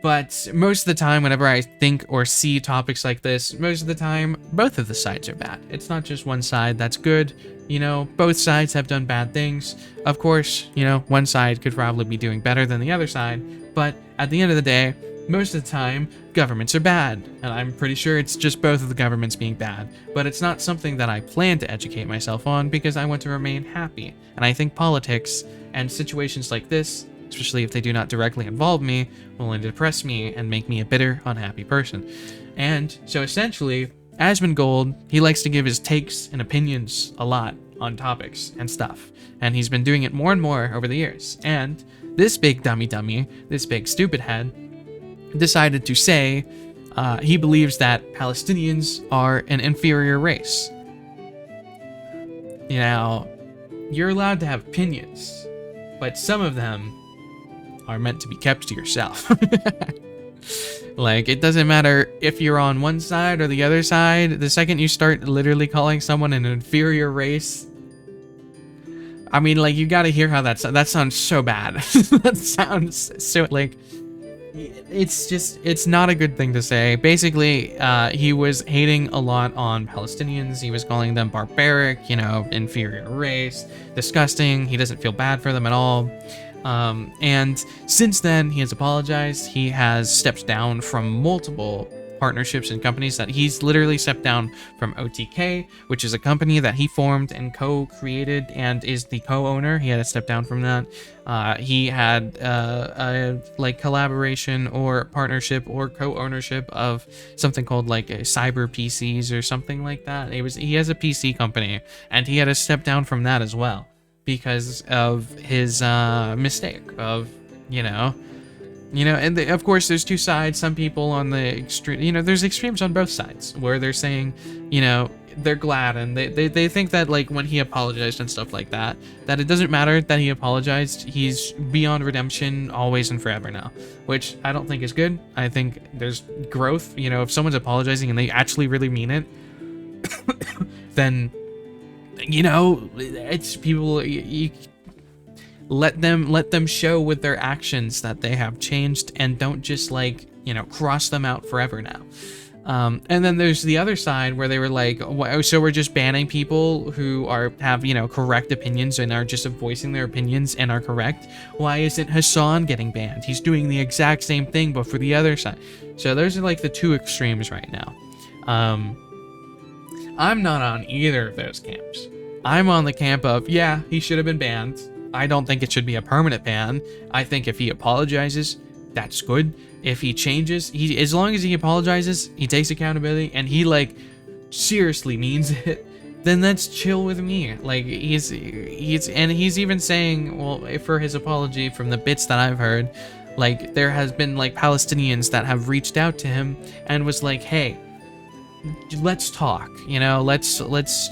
A: But most of the time, whenever I think or see topics like this, most of the time, both of the sides are bad. It's not just one side that's good. You know, both sides have done bad things. Of course, you know, one side could probably be doing better than the other side. But at the end of the day, most of the time, governments are bad. And I'm pretty sure it's just both of the governments being bad. But it's not something that I plan to educate myself on because I want to remain happy. And I think politics and situations like this, especially if they do not directly involve me, will only depress me and make me a bitter, unhappy person. And so essentially, Asmongold, he likes to give his takes and opinions a lot on topics and stuff. And he's been doing it more and more over the years. And this big dummy, this big stupid head, decided to say he believes that Palestinians are an inferior race. You know, you're allowed to have opinions, but some of them are meant to be kept to yourself. Like, it doesn't matter if you're on one side or the other side. The second you start literally calling someone an inferior race, I mean, like, you gotta hear how that sounds so bad. That sounds so, like, it's not a good thing to say. Basically, he was hating a lot on Palestinians. He was calling them barbaric, you know, inferior race, disgusting. He doesn't feel bad for them at all. And since then, he has apologized. He has stepped down from multiple partnerships and companies. That he's literally stepped down from OTK, which is a company that he formed and co-created and is the co-owner. He had to step down from that. He had a like collaboration or partnership or co-ownership of something called like Cyber PCs or something like that. He has a PC company, and he had to step down from that as well because of his mistake of, you know, and of course there's two sides. Some people on the extreme, you know, there's extremes on both sides where they're saying, you know, they're glad and they think that, like, when he apologized and stuff like that, that it doesn't matter that he apologized. He's beyond redemption always and forever now, which I don't think is good. I think there's growth. You know, if someone's apologizing and they actually really mean it, then, you know, it's people, you let them show with their actions that they have changed, and don't just, like, you know, cross them out forever now. And then there's the other side where they were like, so we're just banning people who have, you know, correct opinions and are just voicing their opinions and are correct. Why isn't Hassan getting banned? He's doing the exact same thing, but for the other side. So those are like the two extremes right now. I'm not on either of those camps. I'm on the camp of, yeah, he should have been banned. I don't think it should be a permanent ban. I think if he apologizes, that's good. If he changes, as long as he apologizes, he takes accountability, and he, like, seriously means it, then that's chill with me. Like, he's even saying, well, for his apology, from the bits that I've heard, like, there has been, like, Palestinians that have reached out to him and was like, hey, let's talk, you know, let's,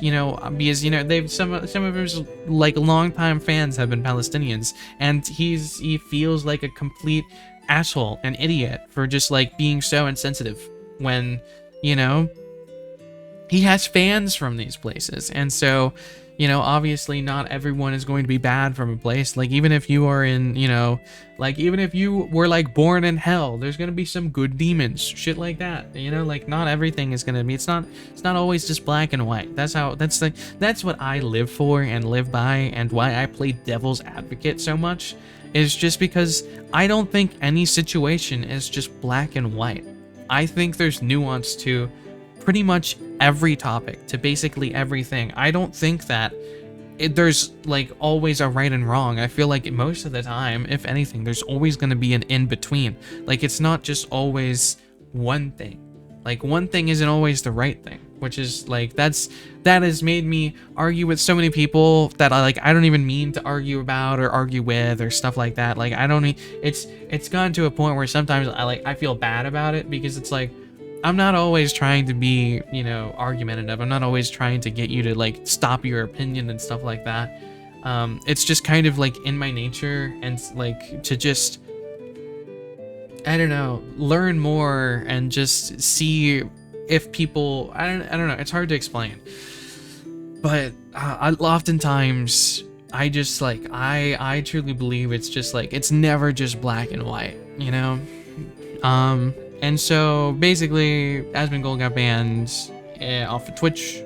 A: you know, because, you know, some of his, like, longtime fans have been Palestinians, and he feels like a complete asshole, an idiot, for just, like, being so insensitive when, you know, he has fans from these places. And so, You know, obviously not everyone is going to be bad from a place. Like, even if you are in, you know, like, even if you were, like, born in hell, there's gonna be some good demons, shit like that. You know, like, not everything is gonna be, it's not always just black and white. That's what I live for and live by, and why I play devil's advocate so much, is just because I don't think any situation is just black and white. I think there's nuance to pretty much every topic, to basically everything. I don't think that there's like always a right and wrong. I feel like most of the time, if anything, there's always going to be an in between. Like, it's not just always one thing. Like, one thing isn't always the right thing, which is like, that has made me argue with so many people that I don't even mean to argue about or argue with or stuff like that. Like, I don't, it's gotten to a point where sometimes I feel bad about it, because it's like, I'm not always trying to be, you know, argumentative. I'm not always trying to get you to like stop your opinion and stuff like that. It's just kind of like in my nature, and like to just, I don't know, learn more and just see if people, I don't know, it's hard to explain. But oftentimes I just like, I truly believe it's just like, it's never just black and white, you know? And so basically, Asmongold got banned off of Twitch.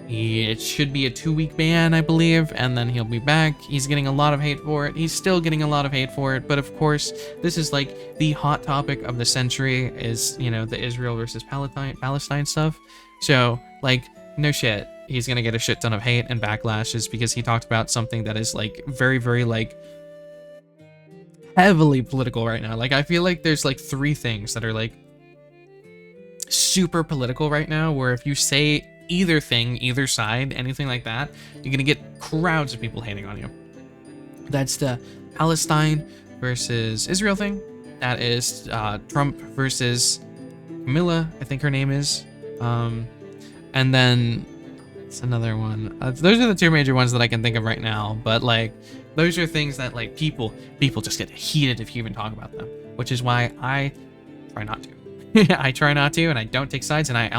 A: It should be a 2-week ban, I believe, and then he'll be back. He's getting a lot of hate for it. He's still getting a lot of hate for it, but of course, this is like the hot topic of the century, is, you know, the Israel versus Palestine stuff. So, like, no shit, he's gonna get a shit ton of hate and backlashes because he talked about something that is like very, very like heavily political right now. Like, I feel like there's like 3 things that are like super political right now, where if you say either thing, either side, anything like that, you're gonna get crowds of people hating on you. That's the Palestine versus Israel thing. That is Trump versus Camilla, I think her name is. And then it's another one. Those are the 2 major ones that I can think of right now, but like, those are things that like people just get heated if you even talk about them, which is why I try not to. I try not to, and I don't take sides, and I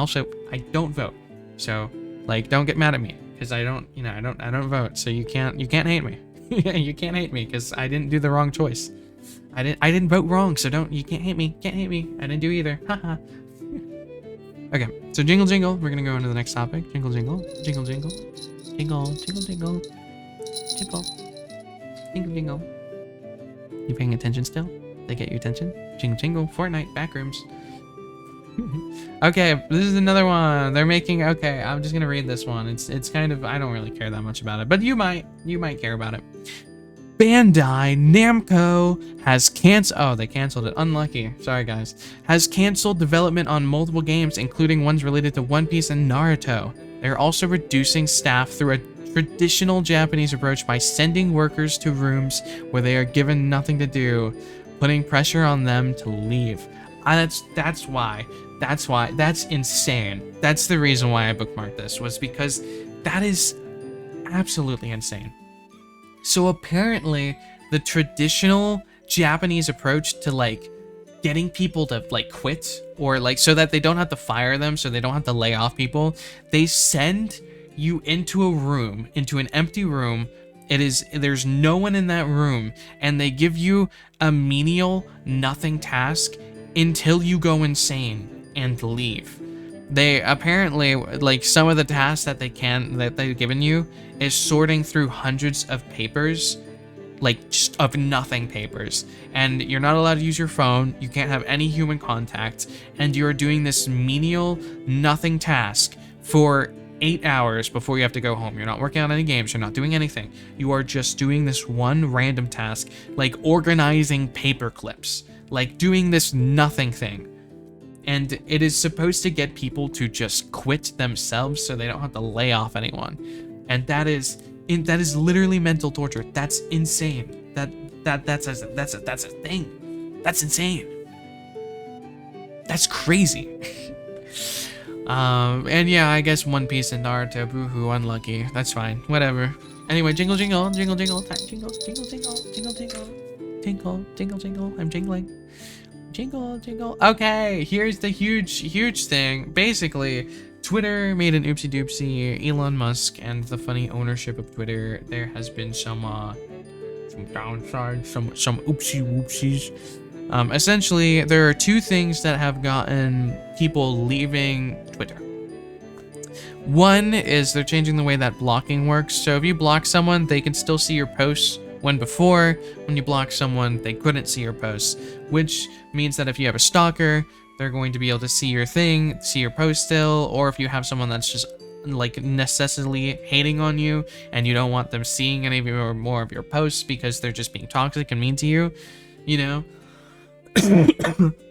A: don't vote. So like, don't get mad at me, because I don't vote. So you can't hate me. You can't hate me because I didn't do the wrong choice. I didn't vote wrong, so you can't hate me. Can't hate me. I didn't do either. Haha. Okay, so jingle jingle. We're gonna go into the next topic. Jingle jingle. Jingle jingle. Jingle jingle jingle. Jingle. Jingle jingle. You paying attention still? They get your attention? Jingle jingle. Fortnite backrooms. Okay, this is another one. They're making, okay, I'm just gonna read this one. It's kind of, I don't really care that much about it, but you might care about it. Bandai Namco has they canceled it. Unlucky. Sorry guys. Has canceled development on multiple games, including ones related to One Piece and Naruto. They're also reducing staff through a traditional Japanese approach by sending workers to rooms where they are given nothing to do, putting pressure on them to leave. That's why. That's insane. That's the reason why I bookmarked this, was because that is absolutely insane. So apparently, the traditional Japanese approach to like getting people to like quit, or like so that they don't have to fire them, so they don't have to lay off people, they send you into a room, into an empty room. There's no one in that room, and they give you a menial nothing task until you go insane and leave. They apparently, like, some of the tasks that they've given you is sorting through hundreds of papers, like just of nothing papers, and you're not allowed to use your phone, you can't have any human contact, and you're doing this menial nothing task for 8 hours before you have to go home. You're not working on any games, you're not doing anything. You are just doing this one random task, like organizing paper clips, like doing this nothing thing. And it is supposed to get people to just quit themselves so they don't have to lay off anyone. And that is literally mental torture. That's insane. That's a thing. That's insane. That's crazy. And yeah, I guess One Piece and Naruto, boohoo, unlucky. That's fine. Whatever. Anyway, jingle jingle, jingle jingle, time jingle, jingle jingle, jingle jingle, jingle jingle jingle. I'm jingling. Jingle jingle. Okay, here's the huge thing. Basically, Twitter made an oopsie doopsie. Elon Musk and the funny ownership of Twitter. There has been some downsides, some oopsie whoopsies. Essentially, there are two things that have gotten people leaving Twitter. One is they're changing the way that blocking works. So if you block someone, they can still see your posts, when before, when you block someone, they couldn't see your posts, which means that if you have a stalker, they're going to be able to see your thing, see your post still, or if you have someone that's just like necessarily hating on you and you don't want them seeing any of your more of your posts because they're just being toxic and mean to you, you know,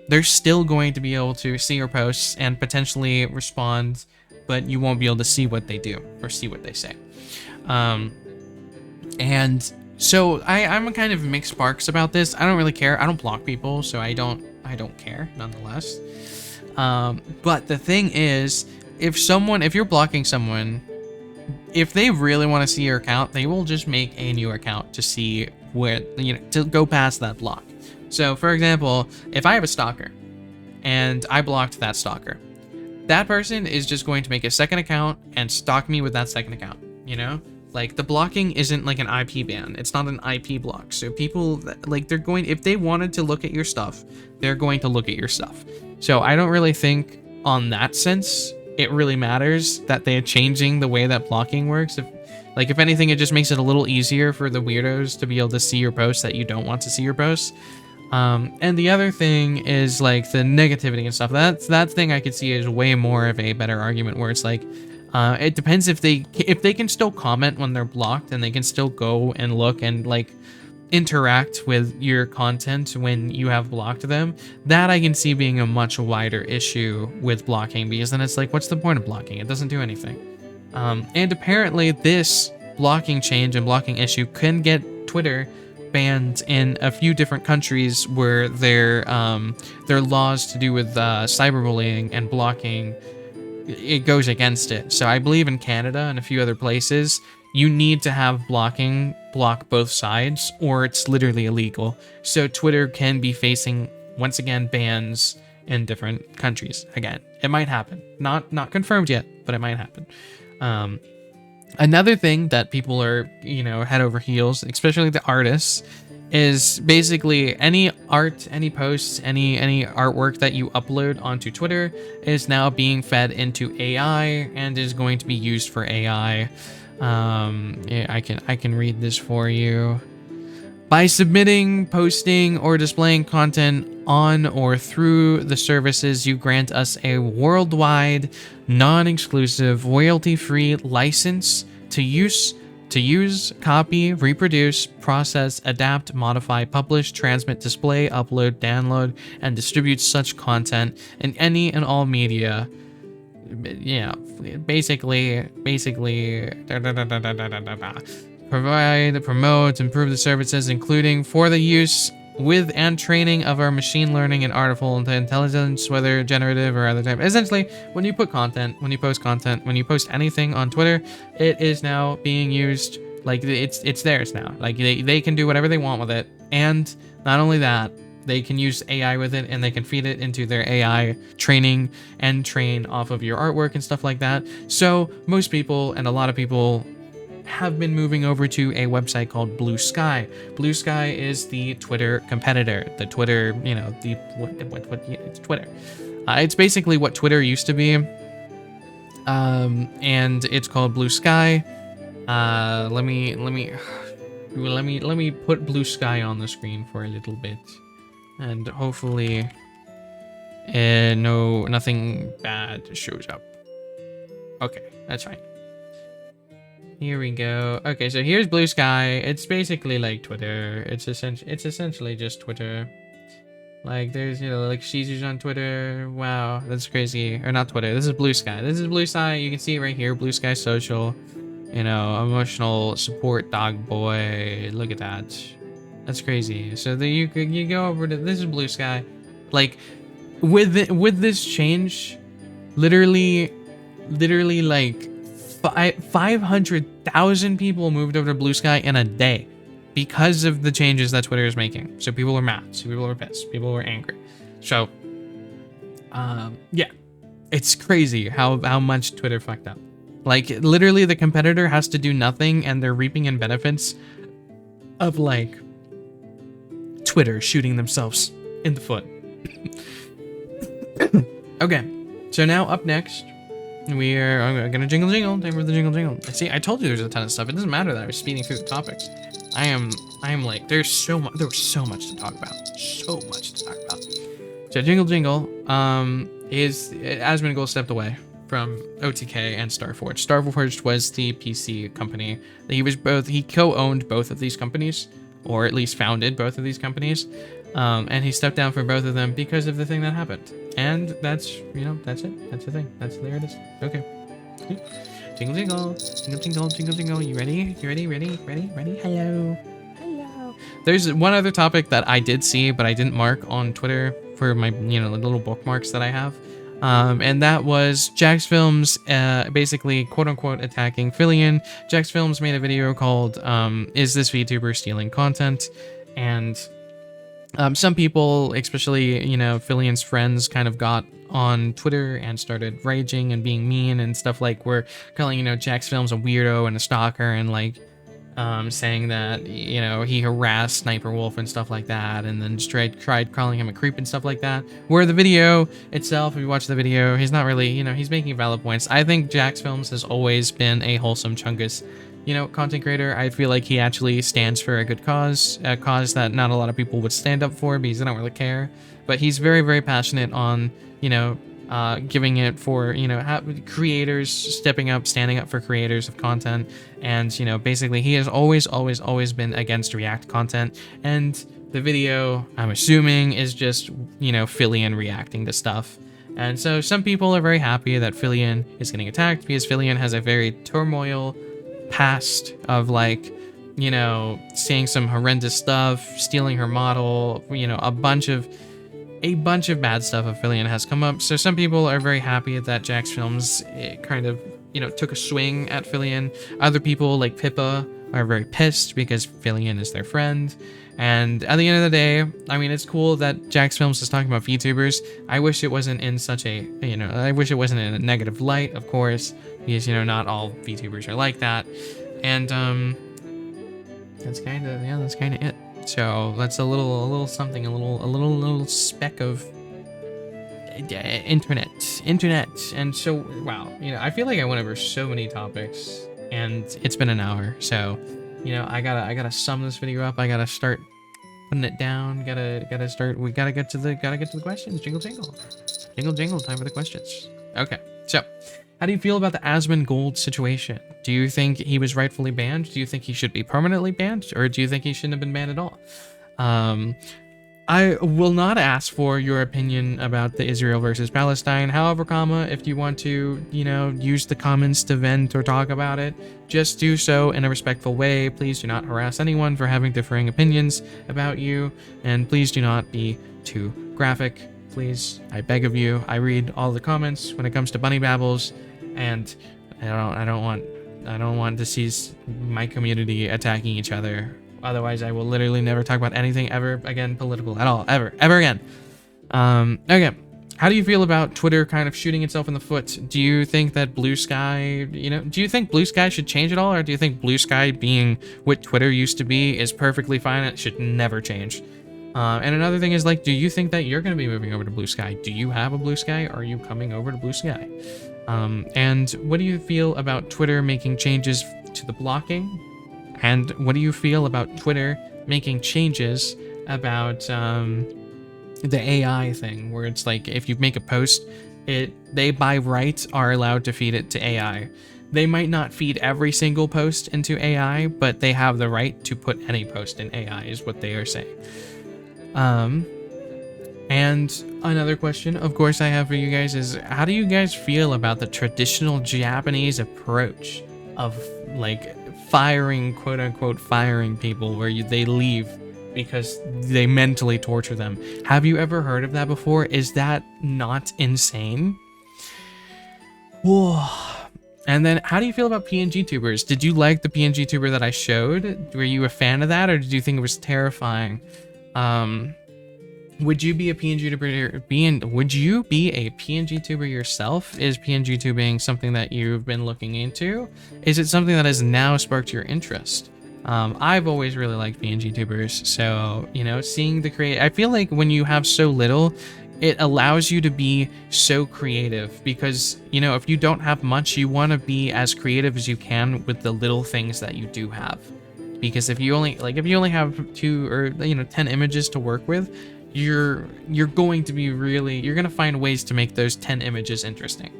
A: they're still going to be able to see your posts and potentially respond, but you won't be able to see what they do or see what they say. And so I'm a kind of mixed sparks about this. I don't really care. I don't block people, so I don't care nonetheless. But the thing is, if you're blocking someone, if they really want to see your account, they will just make a new account to see where, you know, to go past that block. So for example, if I have a stalker and I blocked that stalker, that person is just going to make a second account and stalk me with that second account, you know? Like, the blocking isn't like an IP ban. It's not an IP block. So people, like, they're going, if they wanted to look at your stuff, they're going to look at your stuff. So I don't really think on that sense it really matters that they're changing the way that blocking works. If anything, it just makes it a little easier for the weirdos to be able to see your posts that you don't want to see your posts. And the other thing is like the negativity and stuff. That thing I could see is way more of a better argument, where it's like, it depends if they can still comment when they're blocked, and they can still go and look and like interact with your content when you have blocked them. That I can see being a much wider issue with blocking, because then it's like, what's the point of blocking? It doesn't do anything. And apparently this blocking change and blocking issue can get Twitter banned in a few different countries where their laws to do with cyberbullying and blocking, it goes against it. So I believe in Canada and a few other places, you need to have blocking block both sides, or it's literally illegal. So Twitter can be facing, once again, bans in different countries. Again, it might happen. Not confirmed yet, but it might happen. Another thing that people are, you know, head over heels, especially the artists, is basically any art, any posts, any artwork that you upload onto Twitter is now being fed into AI and is going to be used for AI. Yeah, I can read this for you. By submitting, posting, or displaying content on or through the services, you grant us a worldwide, non-exclusive, royalty-free license to use, copy, reproduce, process, adapt, modify, publish, transmit, display, upload, download, and distribute such content in any and all media. Yeah, basically, provide, promote, improve the services, including for the use with and training of our machine learning and artificial intelligence, whether generative or other type. Essentially, when you put content, when you post content, when you post anything on Twitter, it is now being used, like it's theirs now. Like they can do whatever they want with it. And not only that, they can use AI with it, and they can feed it into their AI training and train off of your artwork and stuff like that. So most people, and a lot of people, have been moving over to a website called Blue Sky. Blue Sky is the Twitter competitor. The Twitter, you know, it's Twitter. It's basically what Twitter used to be. And it's called Blue Sky. Let me put Blue Sky on the screen for a little bit, and hopefully, nothing bad shows up. Okay, that's fine. Here we go. Okay, so here's Blue Sky. It's basically like Twitter. It's essentially just Twitter. Like, there's, you know, like Caesar's on Twitter. Wow, that's crazy. Or not Twitter. This is Blue Sky. This is Blue Sky. You can see it right here. Blue Sky Social. You know, emotional support dog boy. Look at that. That's crazy. So you go over to, this is Blue Sky. Like, with this change, literally like 500,000 people moved over to Blue Sky in a day because of the changes that Twitter is making. So people are mad. So people are pissed. People are angry. So, yeah. It's crazy how much Twitter fucked up. Like, literally, the competitor has to do nothing, and they're reaping in benefits of, like, Twitter shooting themselves in the foot. Okay, so now up next, I'm gonna jingle jingle. Time for the jingle jingle. See, I told you there's a ton of stuff. It doesn't matter that I was speeding through the topics. I am like, there was so much to talk about. So much to talk about. So jingle jingle, is Asmongold stepped away from OTK and Starforged. Starforged was the PC company. He co-owned both of these companies, or at least founded both of these companies. And he stepped down from both of them because of the thing that happened. And that's, that's it. That's the thing. There it is. Okay. Jingle, jingle. Jingle, jingle, jingle, jingle. You ready? Ready? Hello. There's one other topic that I did see, but I didn't mark on Twitter for my, little bookmarks that I have. And that was Jacksfilms, basically, quote unquote, attacking Phlyan. Jacksfilms made a video called, Is This VTuber Stealing Content? And some people, especially, Phlyan's friends, kind of got on Twitter and started raging and being mean and stuff, like we're calling, Jacksfilms a weirdo and a stalker, and like saying that, he harassed Sniper Wolf and stuff like that, and then just tried calling him a creep and stuff like that. Where the video itself, if you watch the video, he's not really, he's making valid points. I think Jacksfilms has always been a wholesome chungus, content creator. I feel like he actually stands for a good cause, a cause that not a lot of people would stand up for because they don't really care. But he's very, very passionate on, giving it for, creators, stepping up, standing up for creators of content. And, basically he has always been against React content. And the video, I'm assuming, is just, Phlyan reacting to stuff. And so some people are very happy that Phlyan is getting attacked because Phlyan has a very turmoil past of, like, saying some horrendous stuff, stealing her model, a bunch of bad stuff of Phlyan has come up. So some people are very happy that Jacksfilms kind of, took a swing at Phlyan. Other people, like Pippa, are very pissed because Phlyan is their friend. And at the end of the day, I mean, it's cool that Jacksfilms is talking about VTubers. I wish it wasn't in such a, I wish it wasn't in a negative light, of course, because, not all VTubers are like that. And that's kind of it. So that's a little something, a little speck of internet. And so, wow, I feel like I went over so many topics, and it's been an hour. So, I gotta sum this video up. I gotta start putting it down. Gotta start. We gotta get to the questions. Jingle jingle, jingle jingle. Time for the questions. Okay, so. How do you feel about the Asmongold situation? Do you think he was rightfully banned? Do you think he should be permanently banned? Or do you think he shouldn't have been banned at all? I will not ask for your opinion about the Israel versus Palestine. However, if you want to, use the comments to vent or talk about it, just do so in a respectful way. Please do not harass anyone for having differing opinions about you. And please do not be too graphic. Please, I beg of you. I read all the comments when it comes to bunny babbles, and I don't want to see my community attacking each other. Otherwise, I will literally never talk about anything ever again political at all, ever again. Okay. How do you feel about Twitter kind of shooting itself in the foot? Do you think that Blue Sky, do you think Blue Sky should change at all, or do you think Blue Sky being what Twitter used to be is perfectly fine? It should never change. And another thing is, like, do you think that you're going to be moving over to Blue Sky? Do you have a Blue Sky? Are you coming over to Blue Sky? And what do you feel about Twitter making changes to the blocking? And what do you feel about Twitter making changes about the AI thing, where it's like, if you make a post, they by right are allowed to feed it to AI. They might not feed every single post into AI, but they have the right to put any post in AI, is what they are saying. And another question, of course, I have for you guys is, how do you guys feel about the traditional Japanese approach of, like, firing, quote unquote, firing people, where they leave because they mentally torture them? Have you ever heard of that before? Is that not insane? Whoa. And then, how do you feel about Pngtubers? Did you like the Pngtuber that I showed? Were you a fan of that, or did you think it was terrifying? Would you be a PNG would you be a PNG tuber yourself? Is PNG tubing something that you've been looking into? Is it something that has now sparked your interest? I've always really liked PNG tubers, so you know, seeing the I feel like when you have so little, it allows you to be so creative, because you know, if you don't have much, you want to be as creative as you can with the little things that you do have. Because if you only have 2 or 10 images to work with, you're going to be you're going to find ways to make those 10 images interesting,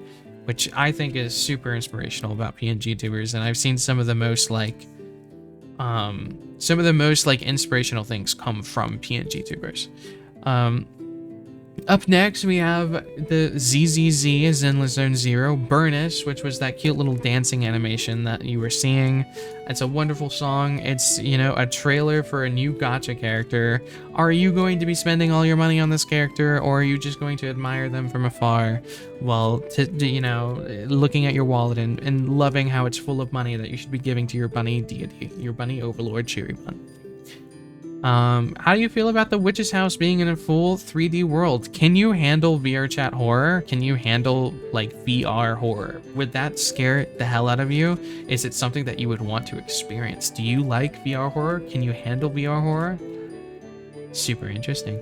A: which I think is super inspirational about PNG tubers. And I've seen some of the most inspirational things come from PNG tubers. Up next, we have the ZZZ Zenless Zone Zero Burnice, which was that cute little dancing animation that you were seeing. It's a wonderful song. It's, you know, a trailer for a new gacha character. Are you going to be spending all your money on this character, or are you just going to admire them from afar while, you know, looking at your wallet and loving how it's full of money that you should be giving to your bunny deity, your bunny overlord Shirybun? How do you feel about the witch's house being in a full 3D world? Can you handle Vrchat horror? Can you handle like VR horror? Would that scare the hell out of you? Is it something that you would want to experience? Do you like VR horror? Can you handle VR horror? Super interesting.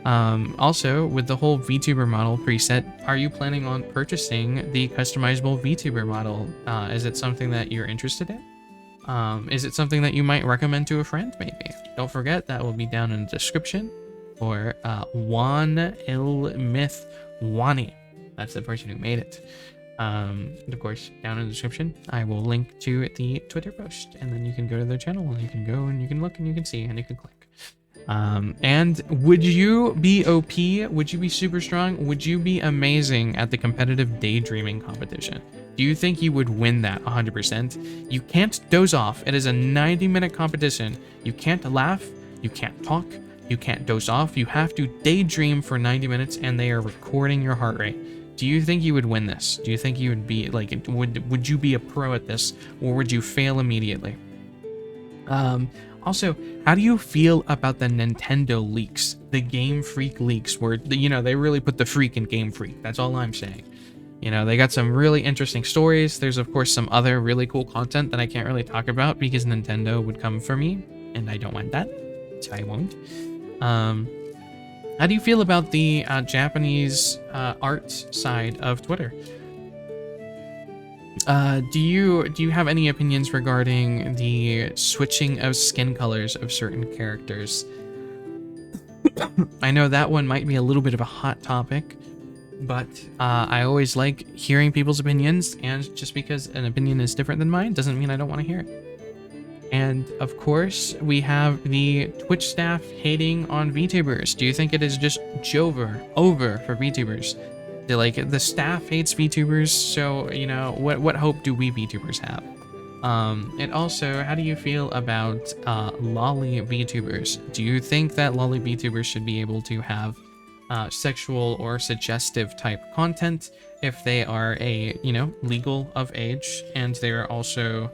A: Also, with the whole Vtuber model preset, are you planning on purchasing the customizable Vtuber model? Is it something that you're interested in? Is it something that you might recommend to a friend, maybe? Don't forget, that will be down in the description. Or Wan Il Myth Wani. That's the person who made it. Of course, down in the description, I will link to the Twitter post. And then you can go to their channel, and you can go and you can look and you can see and you can click. And would you be OP? Would you be super strong? Would you be amazing at the competitive daydreaming competition? Do you think you would win that 100%? You can't doze off. It is a 90-minute competition. You can't laugh. You can't talk. You can't doze off. You have to daydream for 90 minutes, and they are recording your heart rate. Do you think you would win this? Do you think you would be like, would you be a pro at this, or would you fail immediately? Also, how do you feel about the Nintendo leaks, the Gamefreak leaks, where, you know, they really put the freak in Gamefreak? That's all I'm saying. You know, they got some really interesting stories. There's, of course, some other really cool content that I can't really talk about because Nintendo would come for me, and I don't want that, so I won't. How do you feel about the Japanese art side of Twitter? Do you have any opinions regarding the switching of skin colors of certain characters? I know that one might be a little bit of a hot topic, but I always like hearing people's opinions, and just because an opinion is different than mine doesn't mean I don't want to hear it. And of course, we have the Twitch staff hating on Vtubers. Do you think it is just over for Vtubers? Like, the staff hates Vtubers, so, you know, what hope do we Vtubers have? And also, how do you feel about lolly Vtubers? Do you think that lolly Vtubers should be able to have sexual or suggestive type content if they are legal of age, and they are also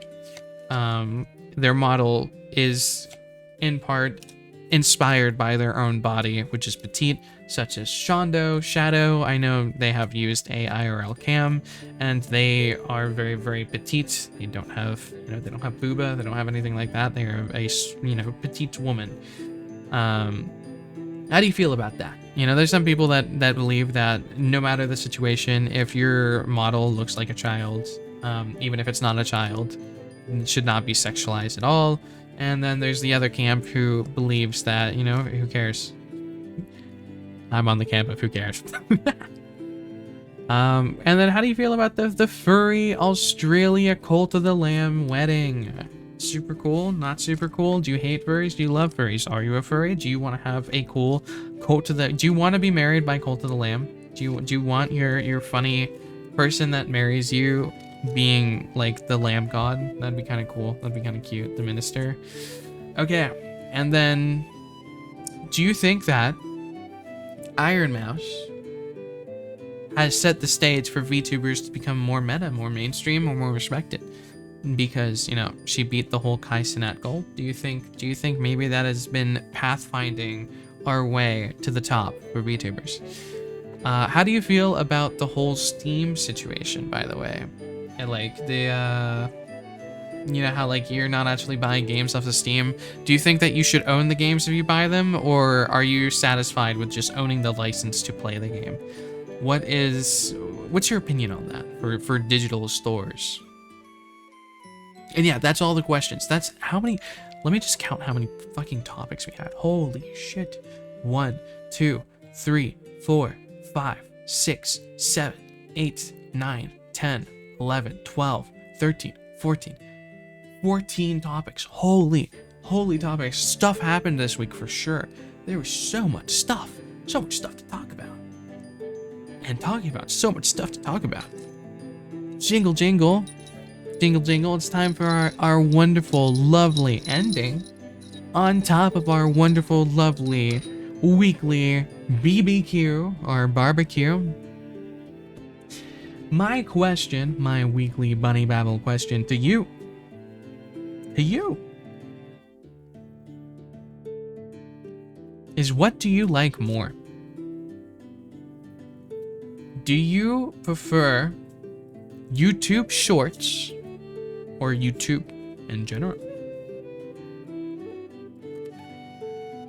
A: their model is in part inspired by their own body, which is petite, such as Shadow. I know they have used a IRL cam, and they are very, very petite. They don't have, they don't have booba, they don't have anything like that. They are a, petite woman. How do you feel about that? There's some people that believe that no matter the situation, if your model looks like a child, even if it's not a child, it should not be sexualized at all. And then there's the other camp who believes that, who cares? I'm on the camp of who cares. And then how do you feel about the furry Australia Cult of the Lamb wedding? Super cool? Not super cool? Do you hate furries? Do you love furries? Are you a furry? Do you want to have a cool cult of the... Do you want to be married by Cult of the Lamb? Do you want your funny person that marries you being like the lamb god? That'd be kind of cool. That'd be kind of cute. The minister. Okay. And then do you think that Iron Mouse has set the stage for VTubers to become more meta, more mainstream, or more respected? Because, she beat the whole Kai Cenat goal. Do you think maybe that has been pathfinding our way to the top for VTubers. How do you feel about the whole Steam situation, by the way? And like the, you know how like you're not actually buying games off of Steam? Do you think that you should own the games if you buy them, or are you satisfied with just owning the license to play the game? What's your opinion on that for digital stores? And yeah, that's all the questions. That's how many. Let me just count how many fucking topics we had. Holy shit. 1, 2, 3, 4, 5, 6, 7, 8, 9, 10, 11, 12, 13, 14. 14 topics. Holy topics. Stuff happened this week for sure. There was so much stuff to talk about. And talking about so much stuff to talk about. Jingle, jingle. Jingle, jingle. It's time for our wonderful, lovely ending. On top of our wonderful, lovely weekly BBQ or barbecue. My question, my weekly Bunny Babble question to you. Is what do you like more? Do you prefer YouTube Shorts or YouTube in general?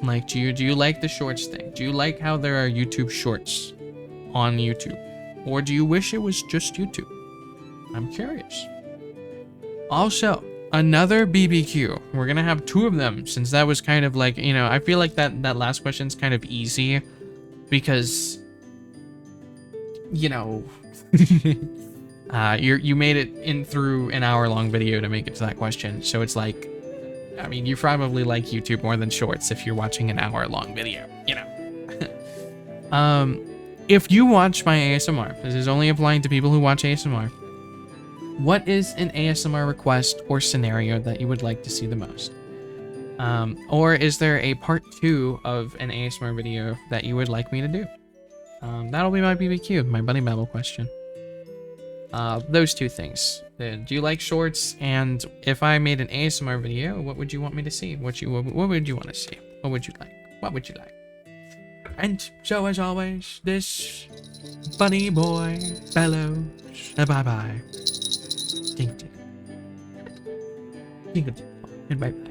A: Like, do you like the Shorts thing? Do you like how there are YouTube Shorts on YouTube? Or do you wish it was just YouTube? I'm curious. Also, another BBQ. We're gonna have 2 of them, since that was kind of like, you know, I feel like that last question's kind of easy because, you know, you made it in through an hour-long video to make it to that question. So it's like, I mean, you probably like YouTube more than Shorts if you're watching an hour-long video, you know. If you watch my ASMR, this is only applying to people who watch ASMR. What is an ASMR request or scenario that you would like to see the most? Or is there a part 2 of an ASMR video that you would like me to do? That'll be my BBQ, my Bunny Babble question. Those 2 things. Do you like Shorts? And if I made an ASMR video, what would you want me to see? What would you want to see? What would you like? What would you like? And so as always, this bunny boy bellows a bye-bye. Ding ding. Ding ding. And bye-bye.